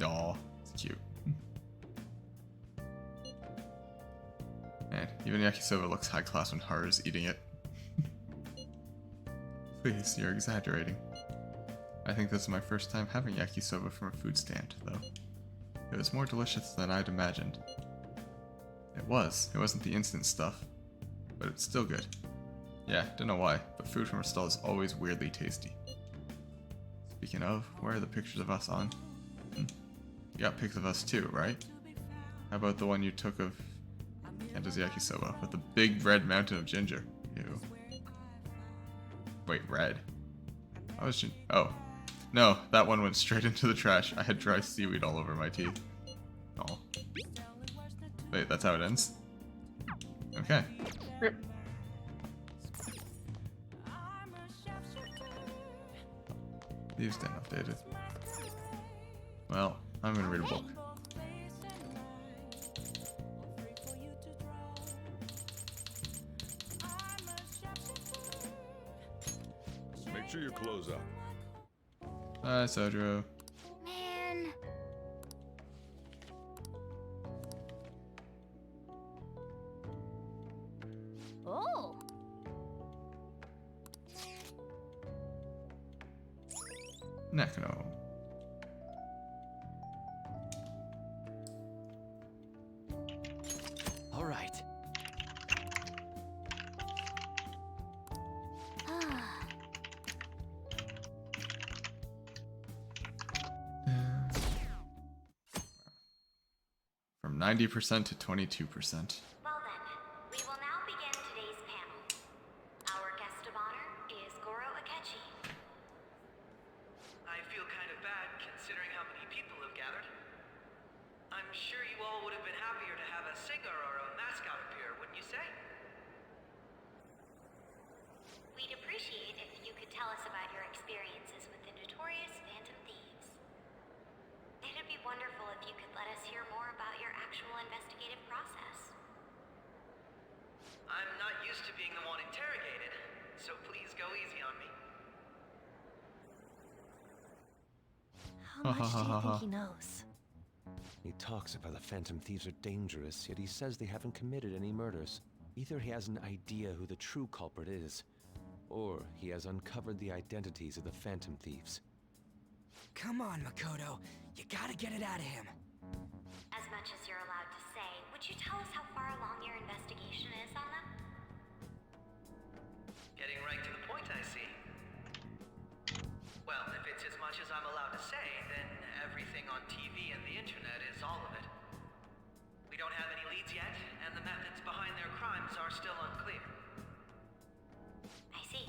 Aw, it's cute. Man, even yakisoba looks high class when Haru's eating it. Please, you're exaggerating. I think this is my first time having yakisoba from a food stand, though. It was more delicious than I'd imagined. It wasn't the instant stuff, but it's still good. Yeah, don't know why, but food from a stall is always weirdly tasty. Speaking of, where are the pictures of us on? You got pics of us too, right? How about the one you took of Kento's yakisoba with the big red mountain of ginger? Ew. Wait, red? I was oh. No, that one went straight into the trash. I had dry seaweed all over my teeth. Oh. Wait, that's how it ends? Okay. Thieves Den updated. Well, I'm gonna read a book. Make sure your clothes up. Bye, Sodro. Man. Oh. Nakano. All right. From 90% to 22%. Well then, we will now begin today's panel. Our guest of honor is Goro Akechi. I feel kind of bad considering how many people have gathered. I'm sure you all would have been happier to have a singer or a mascot appear, wouldn't you say? We'd appreciate if you could tell us about your experiences with the notorious Phantom Thieves. It'd be wonderful if you could let us hear more about your actual investigative process. I'm not used to being the one interrogated, so please go easy on me. How much do you think he knows? He talks about the Phantom Thieves are dangerous, yet he says they haven't committed any murders. Either he has an idea who the true culprit is, or he has uncovered the identities of the Phantom Thieves. Come on, Makoto. You gotta get it out of him. As much as you're allowed to say, would you tell us how far along your investigation is on them? Getting right to the point, I see. Well, if it's as much as I'm allowed to say, then everything on TV and the internet is all of it. We don't have any leads yet, and the methods behind their crimes are still unclear. I see.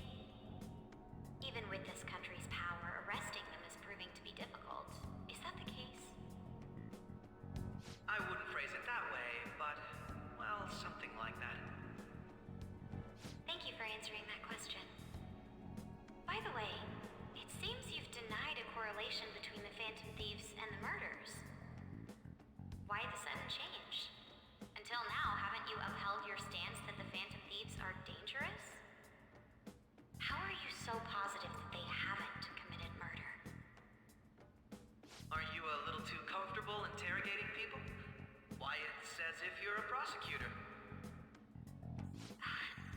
Even with this country's power, arresting them is proving to be difficult. Is that the case? I wouldn't phrase it that way, but, well, something like that. Thank you for answering that question. By the way, it seems you've denied a correlation between the Phantom Thieves and the murders. Why the sudden change? Until now, haven't you upheld your stance that the Phantom Thieves are dangerous? How are you so positive that they haven't committed murder? Aren't you a little too comfortable interrogating people? Why, it's as if you're a prosecutor.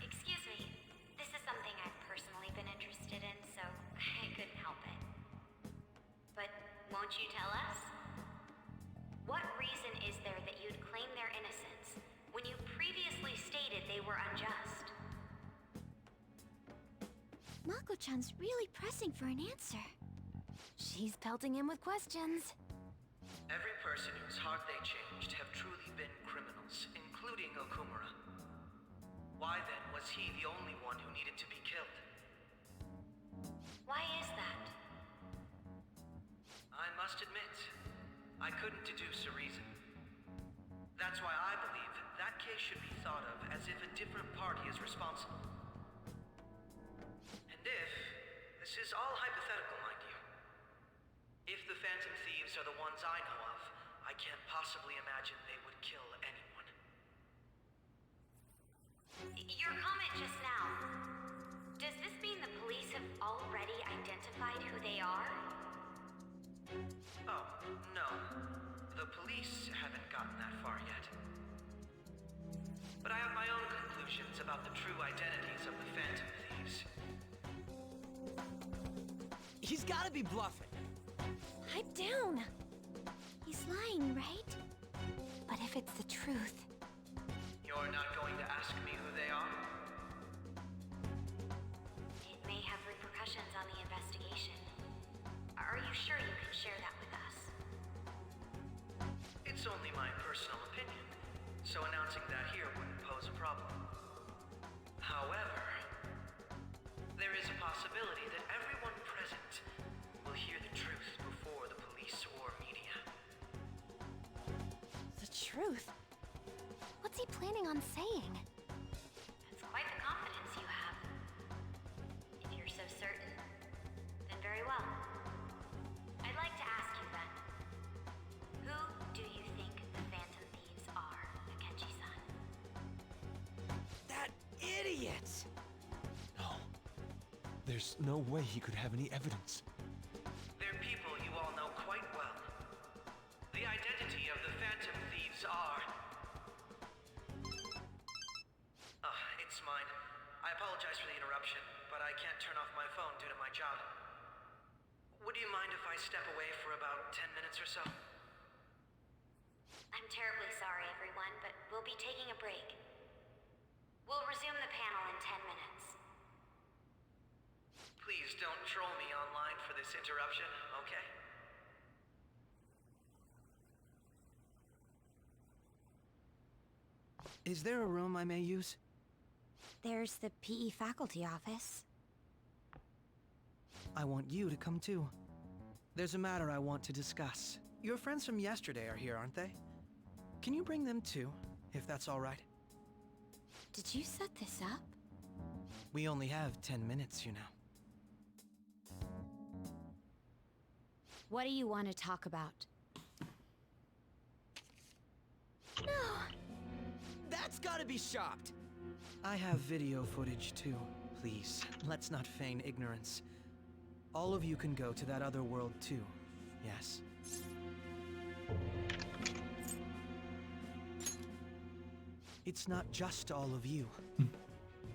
Excuse me. This is something I've personally been interested in, so I couldn't help it. But won't you tell us? What reason is there that you'd claim their innocence when you previously stated they were unjust? Mako-chan's really pressing for an answer. She's pelting him with questions. Every person whose heart they changed why then was he the only one who needed to be killed? Why is that? I must admit, I couldn't deduce a reason. That's why I believe that case should be thought of as if a different party is responsible. And if, this is all hypothetical, mind you, if the Phantom Thieves are the ones I know of, I can't possibly imagine they would kill anyone. Your comment just now. Does this mean the police have already identified who they are? Oh, no. The police haven't gotten that far yet. But I have my own conclusions about the true identities of the Phantom Thieves. He's gotta be bluffing. Pipe down. He's lying, right? But if it's the truth... You're not going to ask me who they are? It may have repercussions on the investigation. Are you sure you can share that with us? It's only my personal opinion, so announcing that here wouldn't pose a problem. However, there is a possibility that everyone present will hear the truth before the police or media. The truth? What's he planning on saying? That's quite the confidence you have. If you're so certain, then very well. I'd like to ask you then, who do you think the Phantom Thieves are, Akechi-san? That idiot! No. There's no way he could have any evidence. They're people you all know quite well. The identity of the Phantom Thieves are... It's mine. I apologize for the interruption, but I can't turn off my phone due to my job. Would you mind if I step away for about 10 minutes or so? I'm terribly sorry, everyone, but we'll be taking a break. We'll resume the panel in 10 minutes. Please don't troll me online for this interruption, okay? Is there a room I may use? There's the PE faculty office. I want you to come too. There's a matter I want to discuss. Your friends from yesterday are here, aren't they? Can you bring them too, if that's all right? Did you set this up? We only have 10 minutes, you know. What do you want to talk about? No! That's gotta be shopped! I have video footage too. Please, let's not feign ignorance. All of you can go to that other world too, yes? It's not just all of you.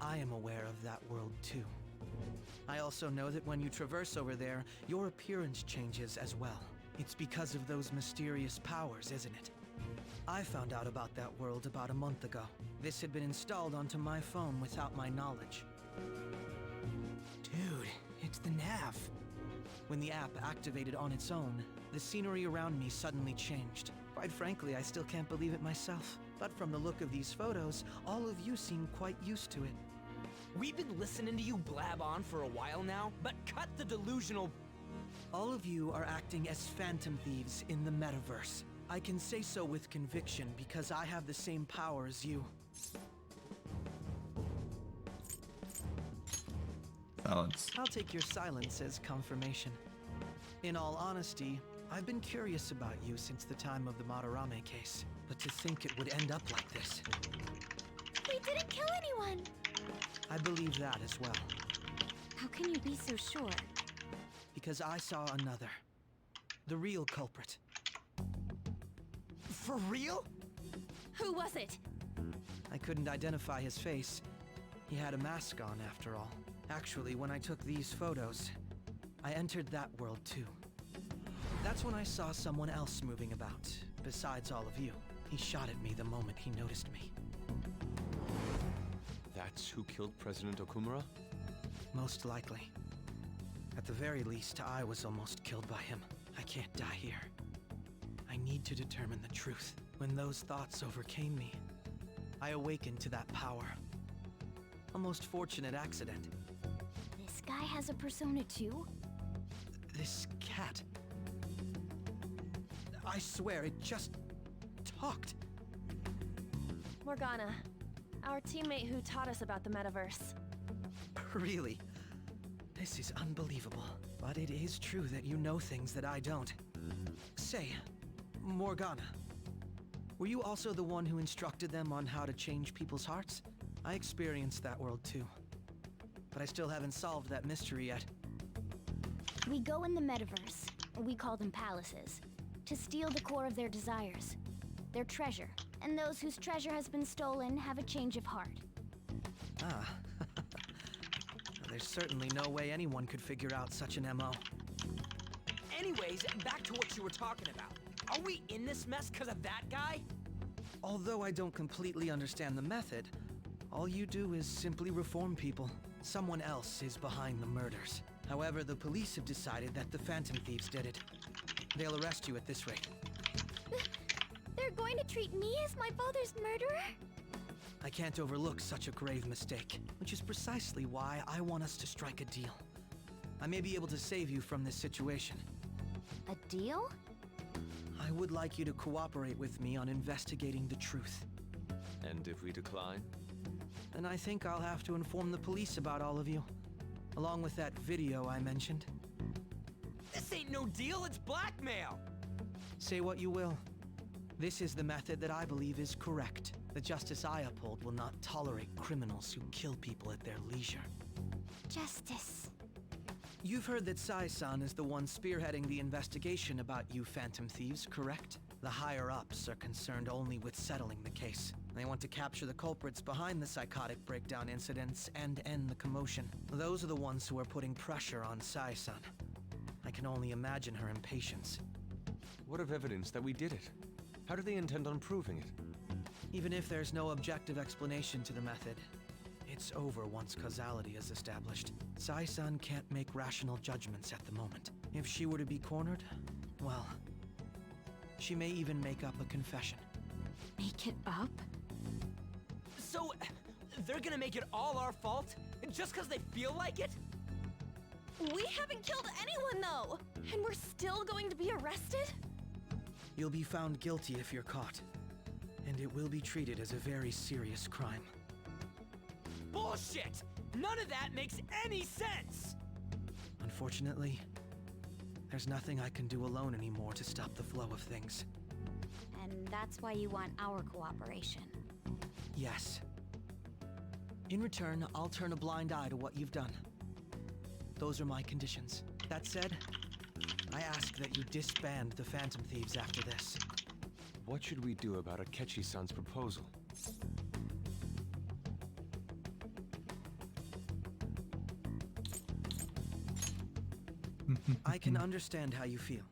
I am aware of that world too. I also know that when you traverse over there, your appearance changes as well. It's because of those mysterious powers, isn't it? I found out about that world about a month ago. This had been installed onto my phone without my knowledge. Dude, it's the nav. When the app activated on its own, the scenery around me suddenly changed. Quite frankly, I still can't believe it myself. But from the look of these photos, all of you seem quite used to it. We've been listening to you blab on for a while now, but cut the delusional... All of you are acting as Phantom Thieves in the metaverse. I can say so with conviction because I have the same power as you. Silence. I'll take your silence as confirmation. In all honesty, I've been curious about you since the time of the Madarame case, but to think it would end up like this. We didn't kill anyone! I believe that as well. How can you be so sure? Because I saw another. The real culprit. For real? Who was it? I couldn't identify his face. He had a mask on, after all. Actually, when I took these photos, I entered that world too. That's when I saw someone else moving about, besides all of you. He shot at me the moment he noticed me. That's who killed President Okumura? Most likely. At the very least, I was almost killed by him. I can't die here. I need to determine the truth. When those thoughts overcame me, I awakened to that power. A most fortunate accident. This guy has a persona too? This cat. I swear, it just talked. Morgana, our teammate who taught us about the metaverse. Really? This is unbelievable. But it is true that you know things that I don't. Say, Morgana, were you also the one who instructed them on how to change people's hearts? I experienced that world too. But I still haven't solved that mystery yet. We go in the metaverse, we call them palaces, to steal the core of their desires, their treasure. And those whose treasure has been stolen have a change of heart. Ah. There's certainly no way anyone could figure out such an MO. Anyways, back to what you were talking about. Are we in this mess because of that guy? Although I don't completely understand the method, all you do is simply reform people. Someone else is behind the murders. However, the police have decided that the Phantom Thieves did it. They'll arrest you at this rate. They're going to treat me as my father's murderer? I can't overlook such a grave mistake, which is precisely why I want us to strike a deal. I may be able to save you from this situation. A deal? I would like you to cooperate with me on investigating the truth. And if we decline? Then I think I'll have to inform the police about all of you, along with that video I mentioned. This ain't no deal, it's blackmail! Say what you will. This is the method that I believe is correct. The justice I uphold will not tolerate criminals who kill people at their leisure. Justice. You've heard that Sai-san is the one spearheading the investigation about you Phantom Thieves, correct? The higher-ups are concerned only with settling the case. They want to capture the culprits behind the psychotic breakdown incidents and end the commotion. Those are the ones who are putting pressure on Sai-san. I can only imagine her impatience. What of evidence that we did it? How do they intend on proving it? Even if there's no objective explanation to the method, it's over once causality is established. Sai-san can't make rational judgments at the moment. If she were to be cornered, well, she may even make up a confession. Make it up? So, they're gonna make it all our fault? Just because they feel like it? We haven't killed anyone, though! And we're still going to be arrested? You'll be found guilty if you're caught, and it will be treated as a very serious crime. Bullshit! None of that makes any sense! Unfortunately, there's nothing I can do alone anymore to stop the flow of things. And that's why you want our cooperation. Yes. In return, I'll turn a blind eye to what you've done. Those are my conditions. That said, I ask that you disband the Phantom Thieves after this. What should we do about Akechi-san's proposal? I can understand how you feel.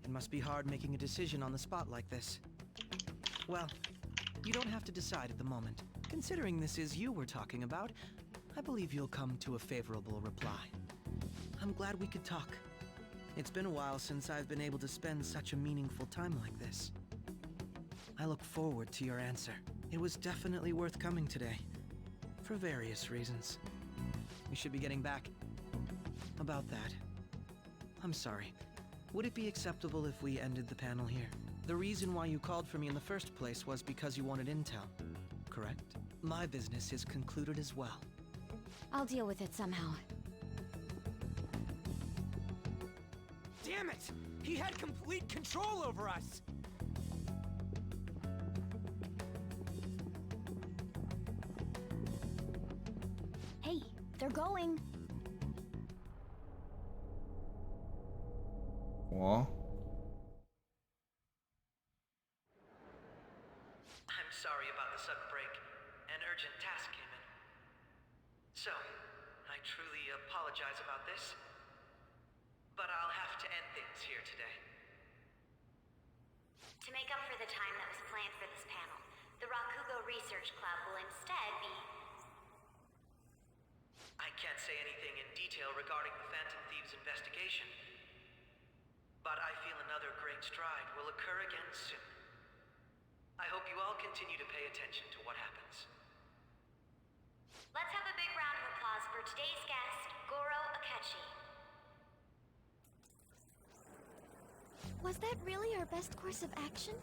It must be hard making a decision on the spot like this. Well, you don't have to decide at the moment. Considering this is you we're talking about, I believe you'll come to a favorable reply. I'm glad we could talk. It's been a while since I've been able to spend such a meaningful time like this. I look forward to your answer. It was definitely worth coming today, for various reasons. We should be getting back. About that, I'm sorry. Would it be acceptable if we ended the panel here? The reason why you called for me in the first place was because you wanted intel, correct? My business is concluded as well. I'll deal with it somehow. Damn it! He had complete control over us! Hey, they're going. Well, I'm sorry about the sudden break. An urgent task came in. So, I truly apologize about this, but I'll have to end things here today. To make up for the time that was planned for this panel, the Rakugo Research Club will instead be... I can't say anything in detail regarding the Phantom Thieves investigation, but I feel another great stride will occur again soon. I hope you all continue to pay attention to what happens. Let's have today's guest, Goro Akechi. Was that really our best course of action?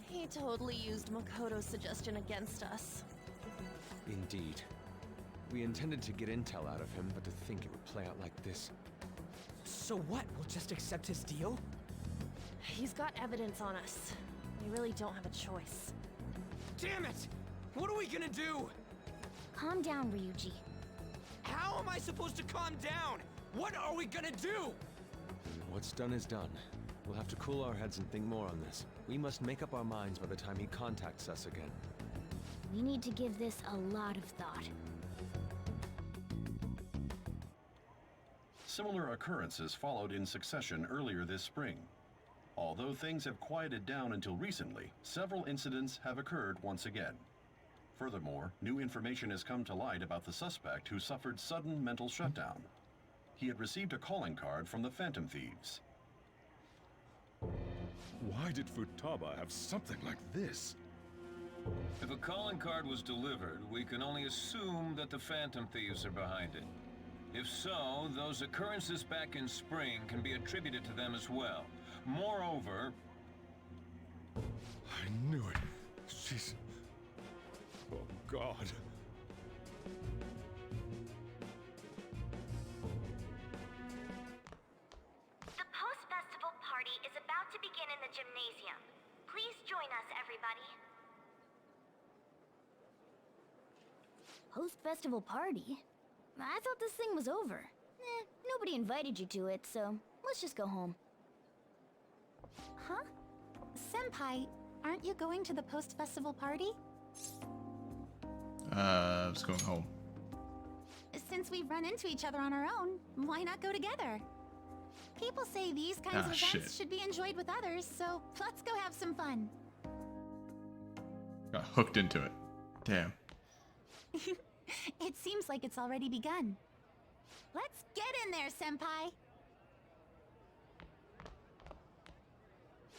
He totally used Makoto's suggestion against us. Indeed. We intended to get intel out of him, but to think it would play out like this. So what? We'll just accept his deal? He's got evidence on us. We really don't have a choice. Damn it! What are we gonna do? Calm down, Ryuji. How am I supposed to calm down? What are we gonna do? What's done is done. We'll have to cool our heads and think more on this. We must make up our minds by the time he contacts us again. We need to give this a lot of thought. Similar occurrences followed in succession earlier this spring. Although things have quieted down until recently, several incidents have occurred once again. Furthermore, new information has come to light about the suspect who suffered sudden mental shutdown. He had received a calling card from the Phantom Thieves. Why did Futaba have something like this? If a calling card was delivered, we can only assume that the Phantom Thieves are behind it. If so, those occurrences back in spring can be attributed to them as well. Moreover... I knew it. She's... Oh, God. The post-festival party is about to begin in the gymnasium. Please join us, everybody. Post-festival party? I thought this thing was over. Nobody invited you to it, so let's just go home. Huh? Senpai, aren't you going to the post-festival party? I was going home. Since we've run into each other on our own, why not go together? People say these kinds of events shit. should be enjoyed with others, so let's go have some fun. Got hooked into it. Damn. It seems like it's already begun. Let's get in there, Senpai!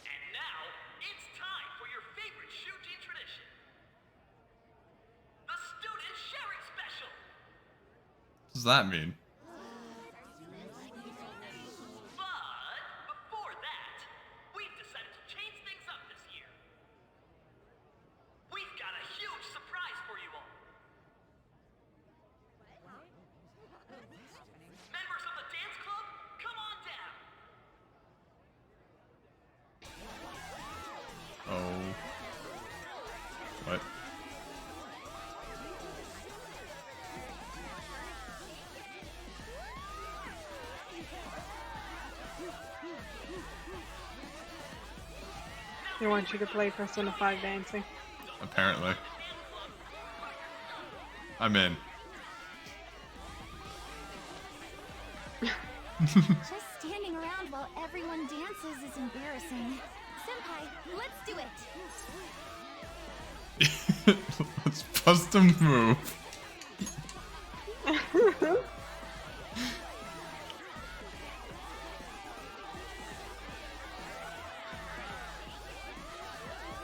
And now, it's time for your favorite Shuji tradition. The Student Sharing Special! What does that mean? But, before that, we've decided to change things up this year. We've got a huge surprise for you all. Members of the dance club, come on down! Oh. What? They want you to play Persona 5 dancing. Apparently. I'm in. Just standing around while everyone dances is embarrassing. Senpai, let's do it! Let's bust a move.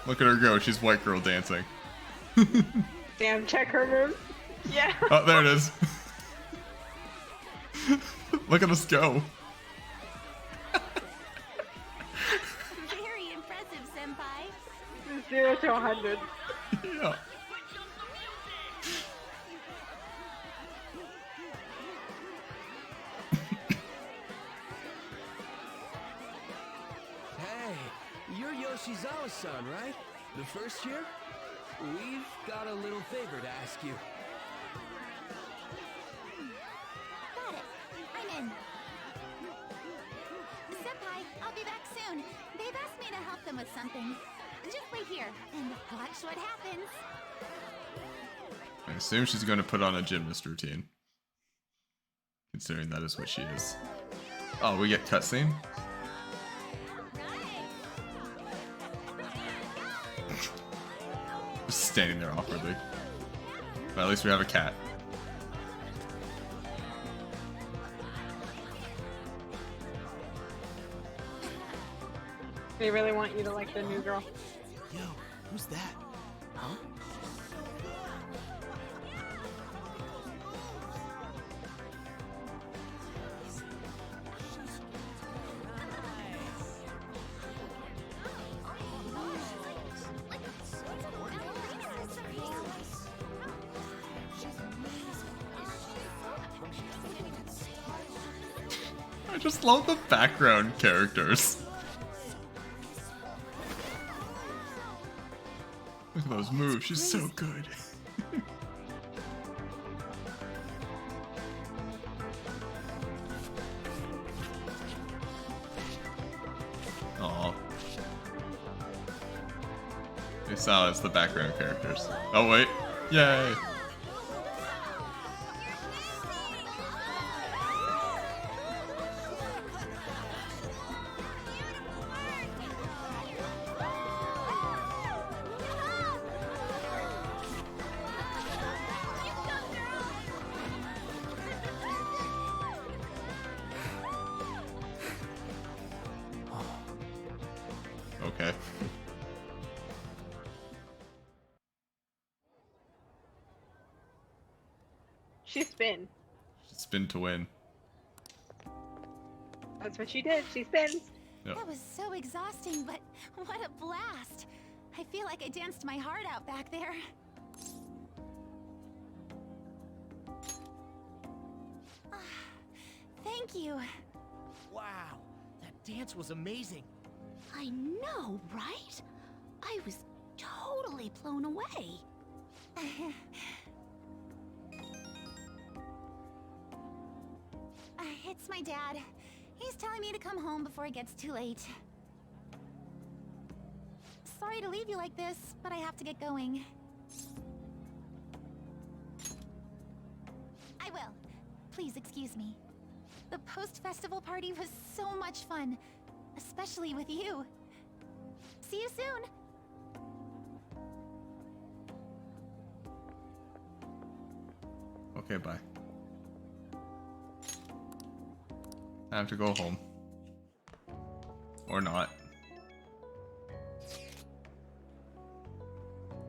Look at her go, she's white girl dancing. Damn, check her move. Yeah. Oh, there it is. Look at us go. Very impressive, Senpai. 0 to 100. Yeah. Hey, you're Yoshizawa-san, right? The first year? We've got a little favor to ask you. Got it. I'm in. Senpai, I'll be back soon. They've asked me to help them with something. Just wait here and watch what happens. I assume she's going to put on a gymnast routine. Considering that is what she is. Oh, we get cutscene? Just standing there awkwardly. But at least we have a cat. They really want you to like the new girl. Yo, who's that? Huh? just love the background characters. Look at those moves, she's so good. Aw. They silence the background characters. Oh wait. Yay! Okay. She spin. Spin to win. That's what she did. She spins. Yep. That was so exhausting, but what a blast. I feel like I danced my heart out back there. Thank you. Wow, that dance was amazing. I know, right? I was totally blown away. It's my dad. He's telling me to come home before it gets too late. Sorry to leave you like this, but I have to get going. I will. Please excuse me. The post-festival party was so much fun, especially with you. See you soon! Okay, bye. I have to go home. Or not.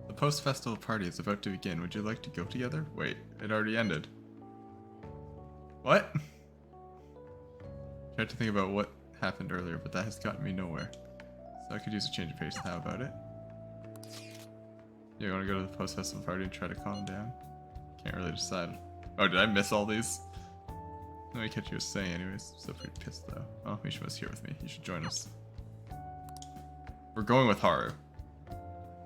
The post-festival party is about to begin. Would you like to go together? Wait, it already ended. What? Tried to think about what happened earlier, but that has gotten me nowhere. So I could use a change of pace. How about it? You want to go to the post-festival party and try to calm down? Can't really decide. Oh, did I miss all these? Let me catch you was saying anyways. Still pretty pissed though. Oh, Misha was here with me. You should join us. We're going with Haru.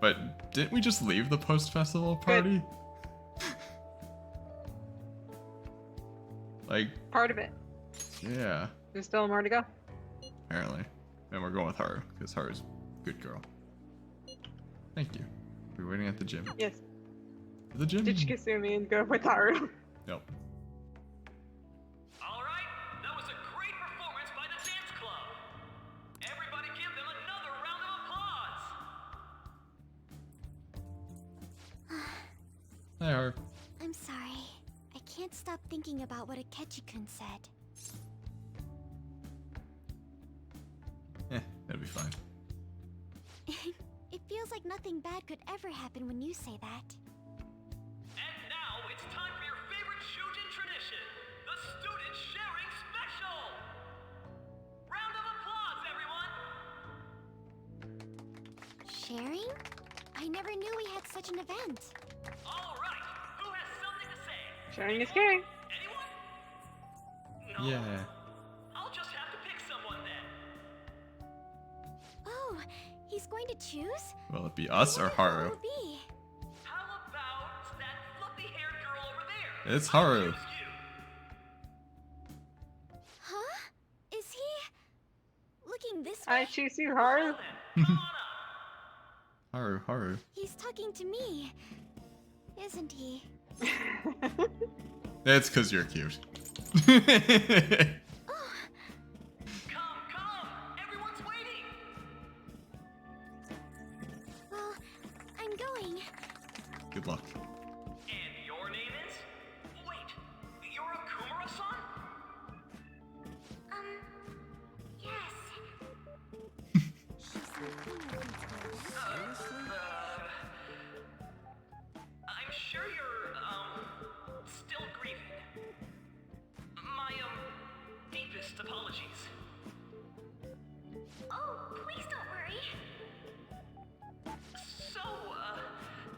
But didn't we just leave the post-festival party? Like... Part of it. Yeah. There's still more to go. Apparently. And we're going with Haru, because Haru's a good girl. Thank you. We're waiting at the gym. Yes. The gym? Ditch Kasumi and go with Haru. Nope. Alright, that was a great performance by the dance club. Everybody give them another round of applause. Hi, Haru. I'm sorry. I can't stop thinking about what Akechi-kun said. That'll be fine. It feels like nothing bad could ever happen when you say that. And now it's time for your favorite Shujin tradition, the Student Sharing Special! Round of applause, everyone! Sharing? I never knew we had such an event. Alright, who has something to say? Sharing is caring. Anyone? Yeah. I'll just have to pick someone then. Oh, he's going to choose? Will it be us or Haru? Who will be? How about that fluffy-haired girl over there? It's Haru. Huh? Is he looking this way? I choose you, Haru. Haru. He's talking to me, isn't he? It's because you're cute. Everyone's waiting! Well, I'm going. Good luck. And your name is? Wait, you're a Kumura-san? Yes. I'm sure you're, still grieving. My, deepest apologies. Oh, please don't worry. So,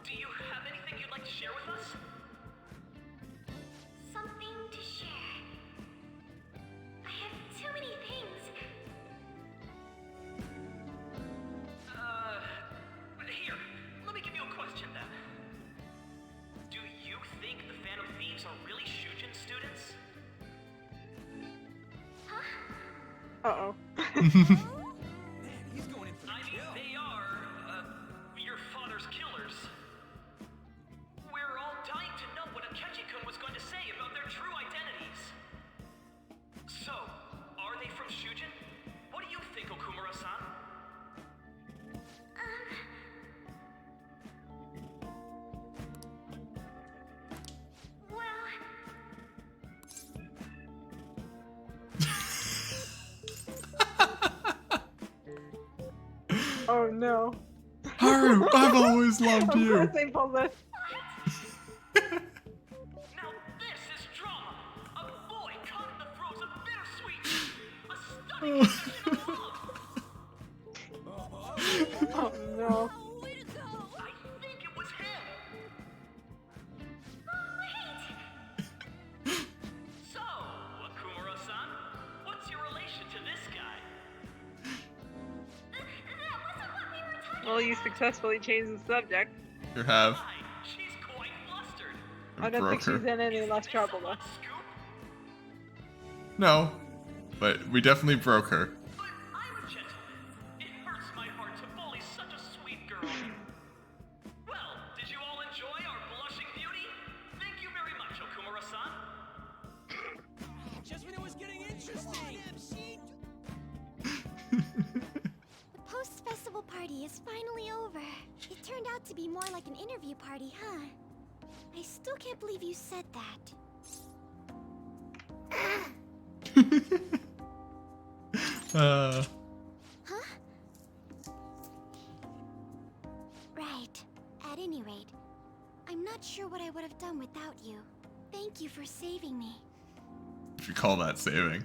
do you have anything you'd like to share Uh-oh. I mean, they are, your father's killers. We're all dying to know what Akechi-kun was going to say about their true identities. So, are they from Shujin? What do you think, Okumura-san? Oh no. Haru, I've always loved Of you. course they pulled this. Now this is drama! A boy caught in the throes of bittersweet! A stunning confession of love! Oh no. I think it was him! So, Okumura-san, what's your relation to this guy? Well, you successfully changed the subject. You have. She's quite flustered. I don't think Broke her. she's in any less trouble though. No, but we definitely broke her. I'm a gentleman. It hurts my heart to bully such a sweet girl. Well, did you all enjoy our blushing beauty? Thank you very much, Okumura-san. Just when it was getting interesting. The post-festival party is finally over. It turned out to be more like an interview party, huh? I still can't believe you said that. Uh, Huh? Right. At any rate, I'm not sure what I would have done without you. Thank you for saving me. if you call that saving.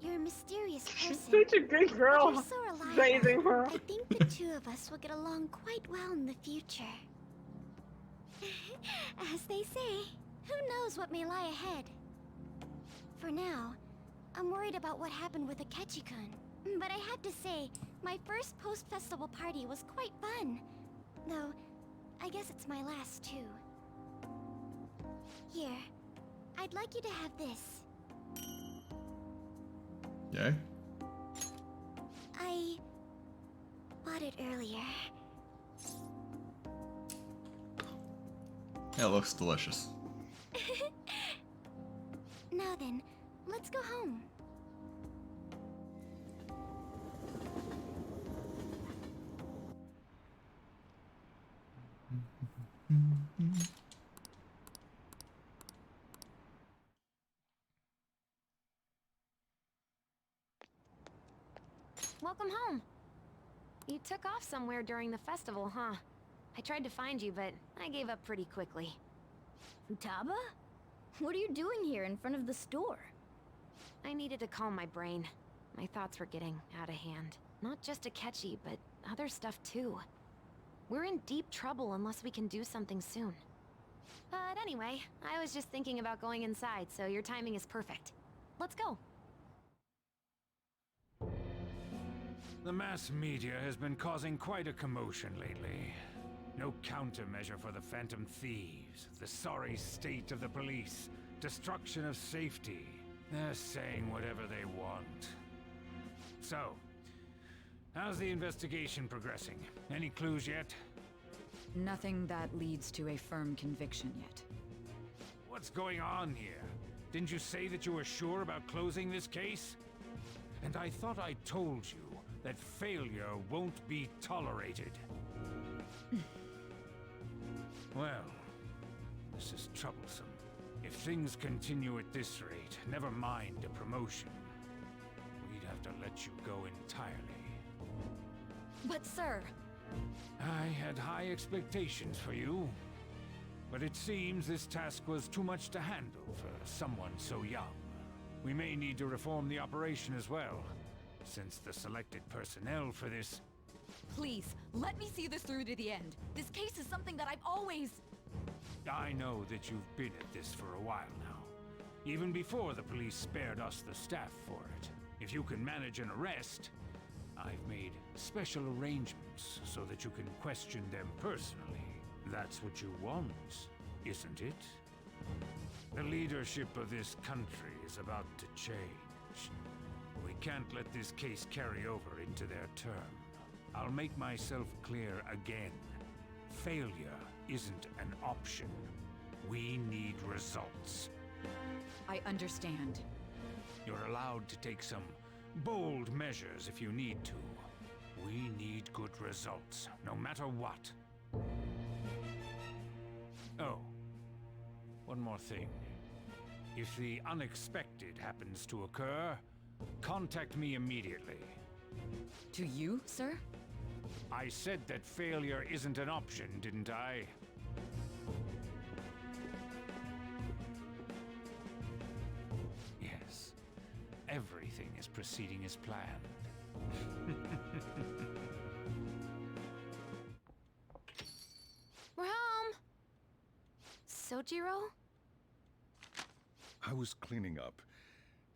You're a mysterious person. Such a good girl. But you're so reliable. Saving her. I think the two of us will get along quite well in the future. As they say, who knows what may lie ahead? For now, I'm worried about what happened with Akechi-kun. But I have to say, my first post-festival party was quite fun. Though, I guess it's my last too. Here, I'd like you to have this. Yay. I bought it earlier. Yeah, it looks delicious. Now then, let's go home. Welcome home. You took off somewhere during the festival, huh? I tried to find you, but I gave up pretty quickly. Futaba? What are you doing here in front of the store? I needed to calm my brain. My thoughts were getting out of hand. Not just Akechi, but other stuff too. We're in deep trouble unless we can do something soon. But anyway, I was just thinking about going inside, so your timing is perfect. Let's go. The mass media has been causing quite a commotion lately. No countermeasure for the Phantom Thieves, the sorry state of the police, destruction of safety. They're saying whatever they want. So, how's the investigation progressing? Any clues yet? Nothing that leads to a firm conviction yet. What's going on here? Didn't you say that you were sure about closing this case? And I thought I told you that failure won't be tolerated. Well, this is troublesome. If things continue at this rate, never mind a promotion. We'd have to let you go entirely. But sir... I had high expectations for you. But it seems this task was too much to handle for someone so young. We may need to reform the operation as well, since the selected personnel for this... Please, let me see this through to the end. This case is something that I've always... I know that you've been at this for a while now. Even before the police spared us the staff for it. If you can manage an arrest, I've made special arrangements so that you can question them personally. That's what you want, isn't it? The leadership of this country is about to change. We can't let this case carry over into their term. I'll make myself clear again. Failure isn't an option. We need results. I understand. You're allowed to take some bold measures if you need to. We need good results, no matter what. Oh, one more thing. If the unexpected happens to occur, contact me immediately. To you, sir? I said that failure isn't an option, didn't I? Yes. Everything is proceeding as planned. We're home. Sojiro? I was cleaning up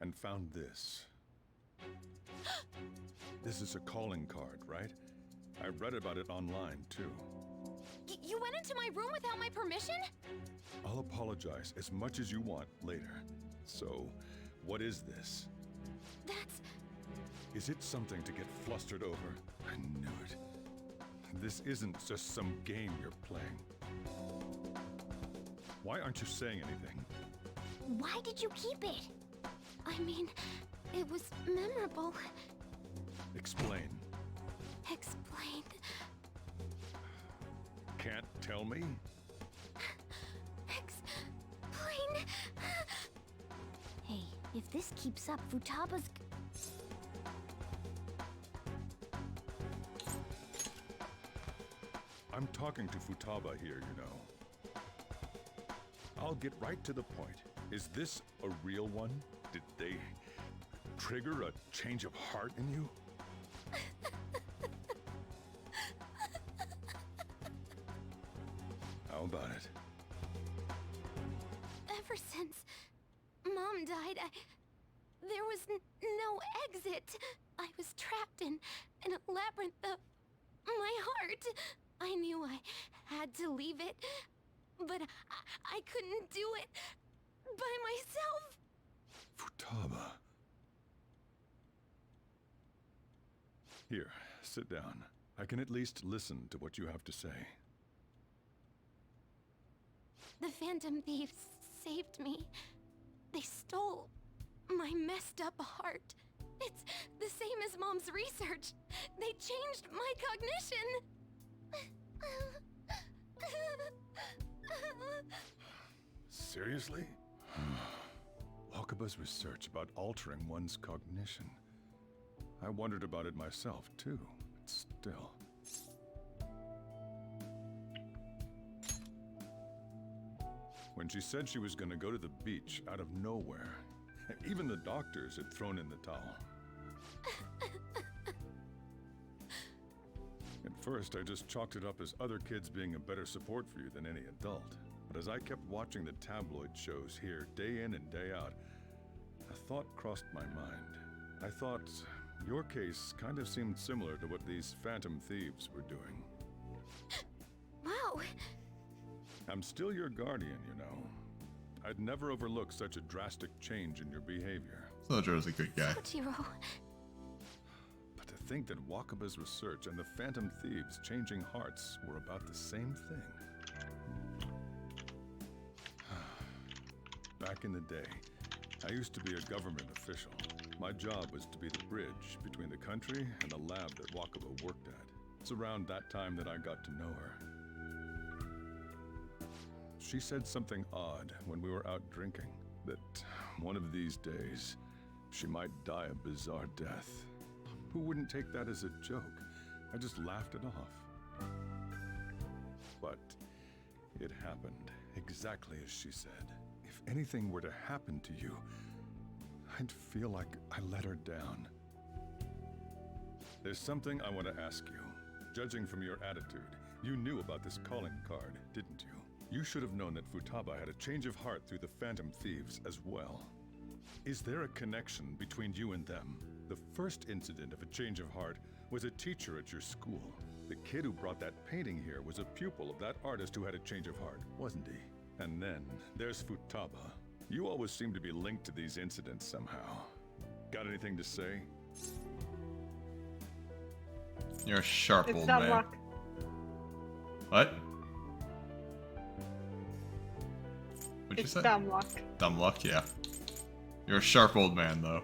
and found this. This is a calling card, right? I read about it online, too. You went into my room without my permission? I'll apologize as much as you want later. So, what is this? That's... Is it something to get flustered over? I knew it. This isn't just some game you're playing. Why aren't you saying anything? Why did you keep it? I mean, it was memorable. Explain. Explain. Can't tell me? Explain. Hey, if this keeps up, Futaba's... I'm talking to Futaba here, you know. I'll get right to the point. Is this a real one? Did they trigger a change of heart in you? How about it? Ever since Mom died, there was no exit. I was trapped in a labyrinth of my heart. I knew I had to leave it, but I couldn't do it by myself. Futaba. Here, sit down. I can at least listen to what you have to say. The Phantom Thieves saved me. They stole my messed up heart. It's the same as Mom's research. They changed my cognition. Seriously? Wakaba's research about altering one's cognition. I wondered about it myself, too. But still. When she said she was going to go to the beach out of nowhere, even the doctors had thrown in the towel. At first, I just chalked it up as other kids being a better support for you than any adult. But as I kept watching the tabloid shows here, day in and day out, a thought crossed my mind. I thought your case kind of seemed similar to what these Phantom Thieves were doing. Wow. I'm still your guardian, you know. I'd never overlook such a drastic change in your behavior. Sojiro's a good guy. Sojiro. But to think that Wakaba's research and the Phantom Thieves changing hearts were about the same thing. Back in the day, I used to be a government official. My job was to be the bridge between the country and the lab that Wakaba worked at. It's around that time that I got to know her. She said something odd when we were out drinking, that one of these days, she might die a bizarre death. Who wouldn't take that as a joke? I just laughed it off. But it happened exactly as she said. If anything were to happen to you, I'd feel like I let her down. There's something I want to ask you. Judging from your attitude, you knew about this calling card, didn't you? You should have known that Futaba had a change of heart through the Phantom Thieves as well. Is there a connection between you and them? The first incident of a change of heart was a teacher at your school. The kid who brought that painting here was a pupil of that artist who had a change of heart, wasn't he? And then there's Futaba. You always seem to be linked to these incidents somehow. Got anything to say? You're a sharp It's old dumb man. luck. What? What'd you It's say? dumb luck. Dumb luck, yeah. You're a sharp old man, though.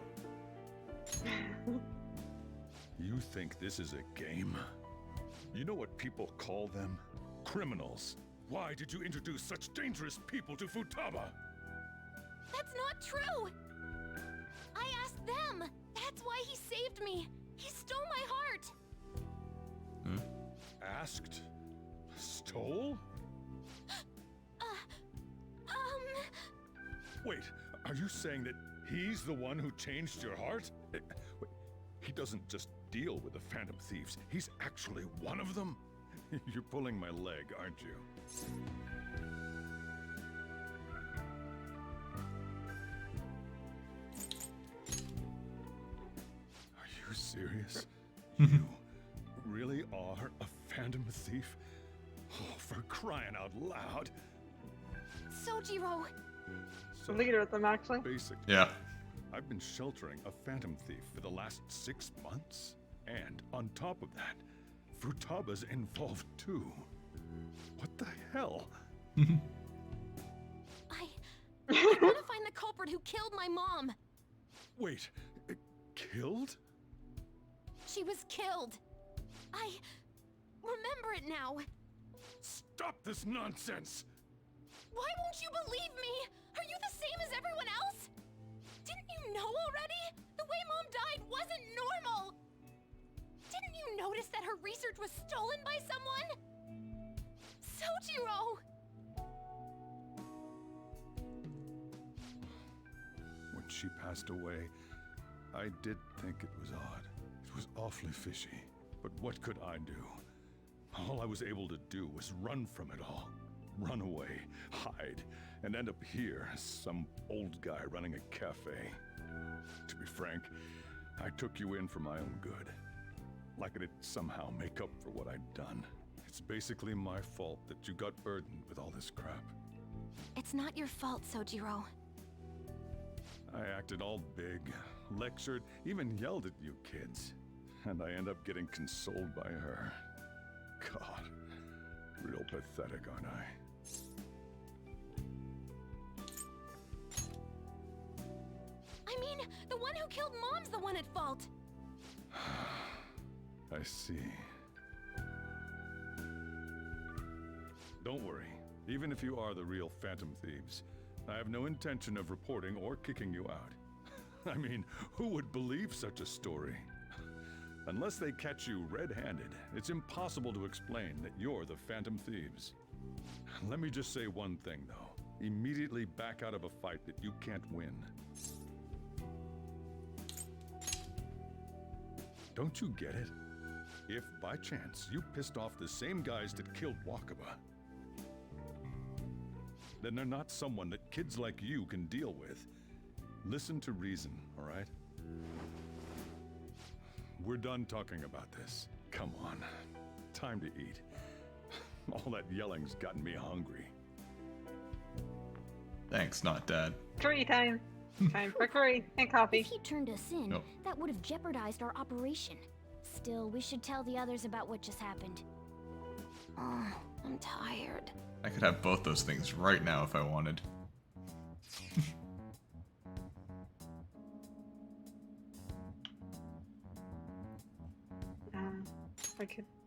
You think this is a game? You know what people call them? Criminals. Why did you introduce such dangerous people to Futaba? That's not true! I asked them! That's why he saved me! He stole my heart! Asked? Stole? Wait, are you saying that he's the one who changed your heart? Wait, he doesn't just deal with the Phantom Thieves, he's actually one of them? You're pulling my leg, aren't you? Are you serious? You really are a Phantom Thief? Oh, for crying out loud. Sojiro! So, Leader with them, actually. basically, Yeah. I've been sheltering a Phantom Thief for the last 6 months. And on top of that, Futaba's involved too. What the hell? I want to find the culprit who killed my mom! Wait, killed? She was killed! I remember it now! Stop this nonsense! Why won't you believe me? Are you the same as everyone else? Didn't you know already? The way Mom died wasn't normal! Didn't you notice that her research was stolen by someone? Sojiro! When she passed away, I did think it was odd. It was awfully fishy. But what could I do? All I was able to do was run from it all. Run away, hide, and end up here as some old guy running a cafe. To be frank, I took you in for my own good. Like it'd somehow make up for what I'd done. It's basically my fault that you got burdened with all this crap. It's not your fault, Sojiro. I acted all big, lectured, even yelled at you kids. And I end up getting consoled by her. God, real pathetic, aren't I? I mean, the one who killed Mom's the one at fault! I see. Don't worry. Even if you are the real Phantom Thieves, I have no intention of reporting or kicking you out. I mean, who would believe such a story? Unless they catch you red-handed, it's impossible to explain that you're the Phantom Thieves. Let me just say one thing, though. Immediately back out of a fight that you can't win. Don't you get it? If, by chance, you pissed off the same guys that killed Wakaba, then they're not someone that kids like you can deal with. Listen to reason, all right? We're done talking about this. Come on. Time to eat. All that yelling's gotten me hungry. Thanks, not Dad. Curry time. Time for curry and coffee. If he turned us in, Nope. that would have jeopardized our operation. Still, we should tell the others about what just happened. Oh, I'm tired. I could have both those things right now if I wanted.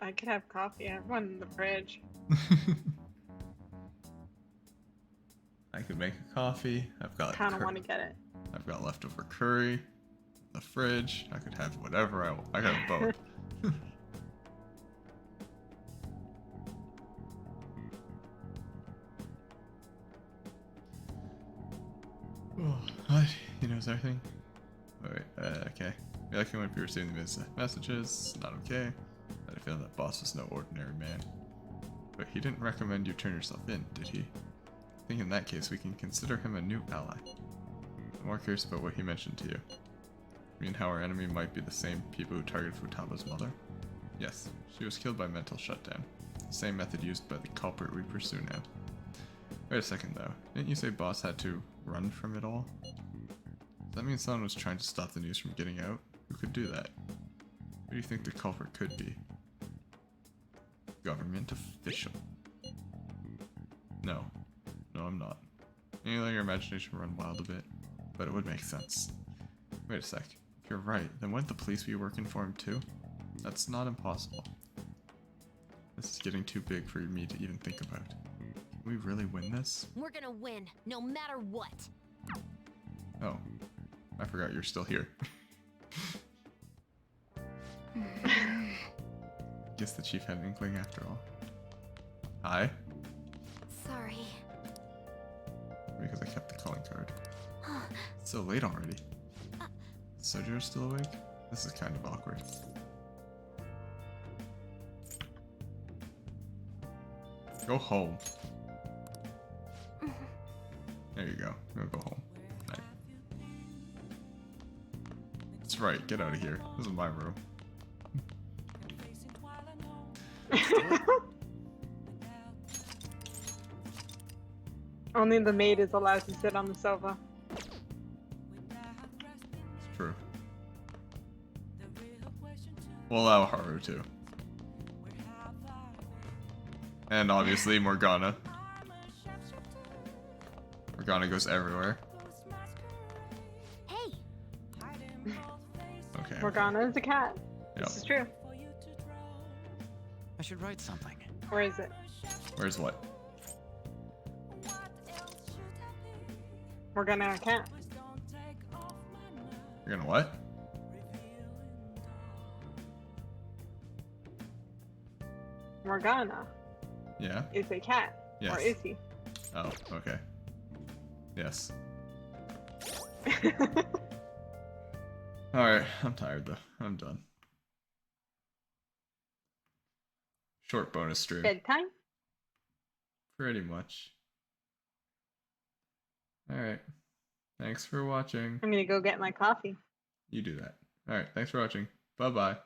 I could have coffee. I have one in the fridge. I could make a coffee. I've got Kind of want to get it. I've got leftover curry in the fridge. I could have whatever I want. I got both. Oh, what? He knows everything? Wait, okay. We like it when people receiving the messages. Not okay. I had a feeling that boss was no ordinary man. But he didn't recommend you turn yourself in, did he? I think in that case we can consider him a new ally. I'm more curious about what he mentioned to you. I mean how our enemy might be the same people who targeted Futaba's mother? Yes, she was killed by mental shutdown. The same method used by the culprit we pursue now. Wait a second though, didn't you say boss had to run from it all? Does that mean someone was trying to stop the news from getting out? Who could do that? Who do you think the culprit could be? Government official. No. No, I'm not. You let your imagination run wild a bit, but it would make sense. Wait a sec. If you're right, then wouldn't the police be working for him too? That's not impossible. This is getting too big for me to even think about. Can we really win this? We're gonna win, no matter what. Oh. I forgot you're still here. Guess the chief had an inkling after all. Hi? Sorry. Because I kept the calling card. It's so late already. Sojourner's still awake? This is kind of awkward. Go home. There you go. Go home. Night. That's right. Get out of here. This is my room. Only the maid is allowed to sit on the sofa. It's true. We'll allow Haru too. And obviously Morgana. Morgana goes everywhere. Hey! Okay. Morgana is a cat. Yep. This is true. I should write something. Where is it? Where's what? Morgana a cat. You're gonna what? Morgana Yeah? is a cat. Yes. Or is he? Oh, okay. Yes. Alright, I'm tired though. I'm done. Short bonus stream. Bedtime? Pretty much. Alright. Thanks for watching. I'm gonna go get my coffee. You do that. Alright, thanks for watching. Bye-bye.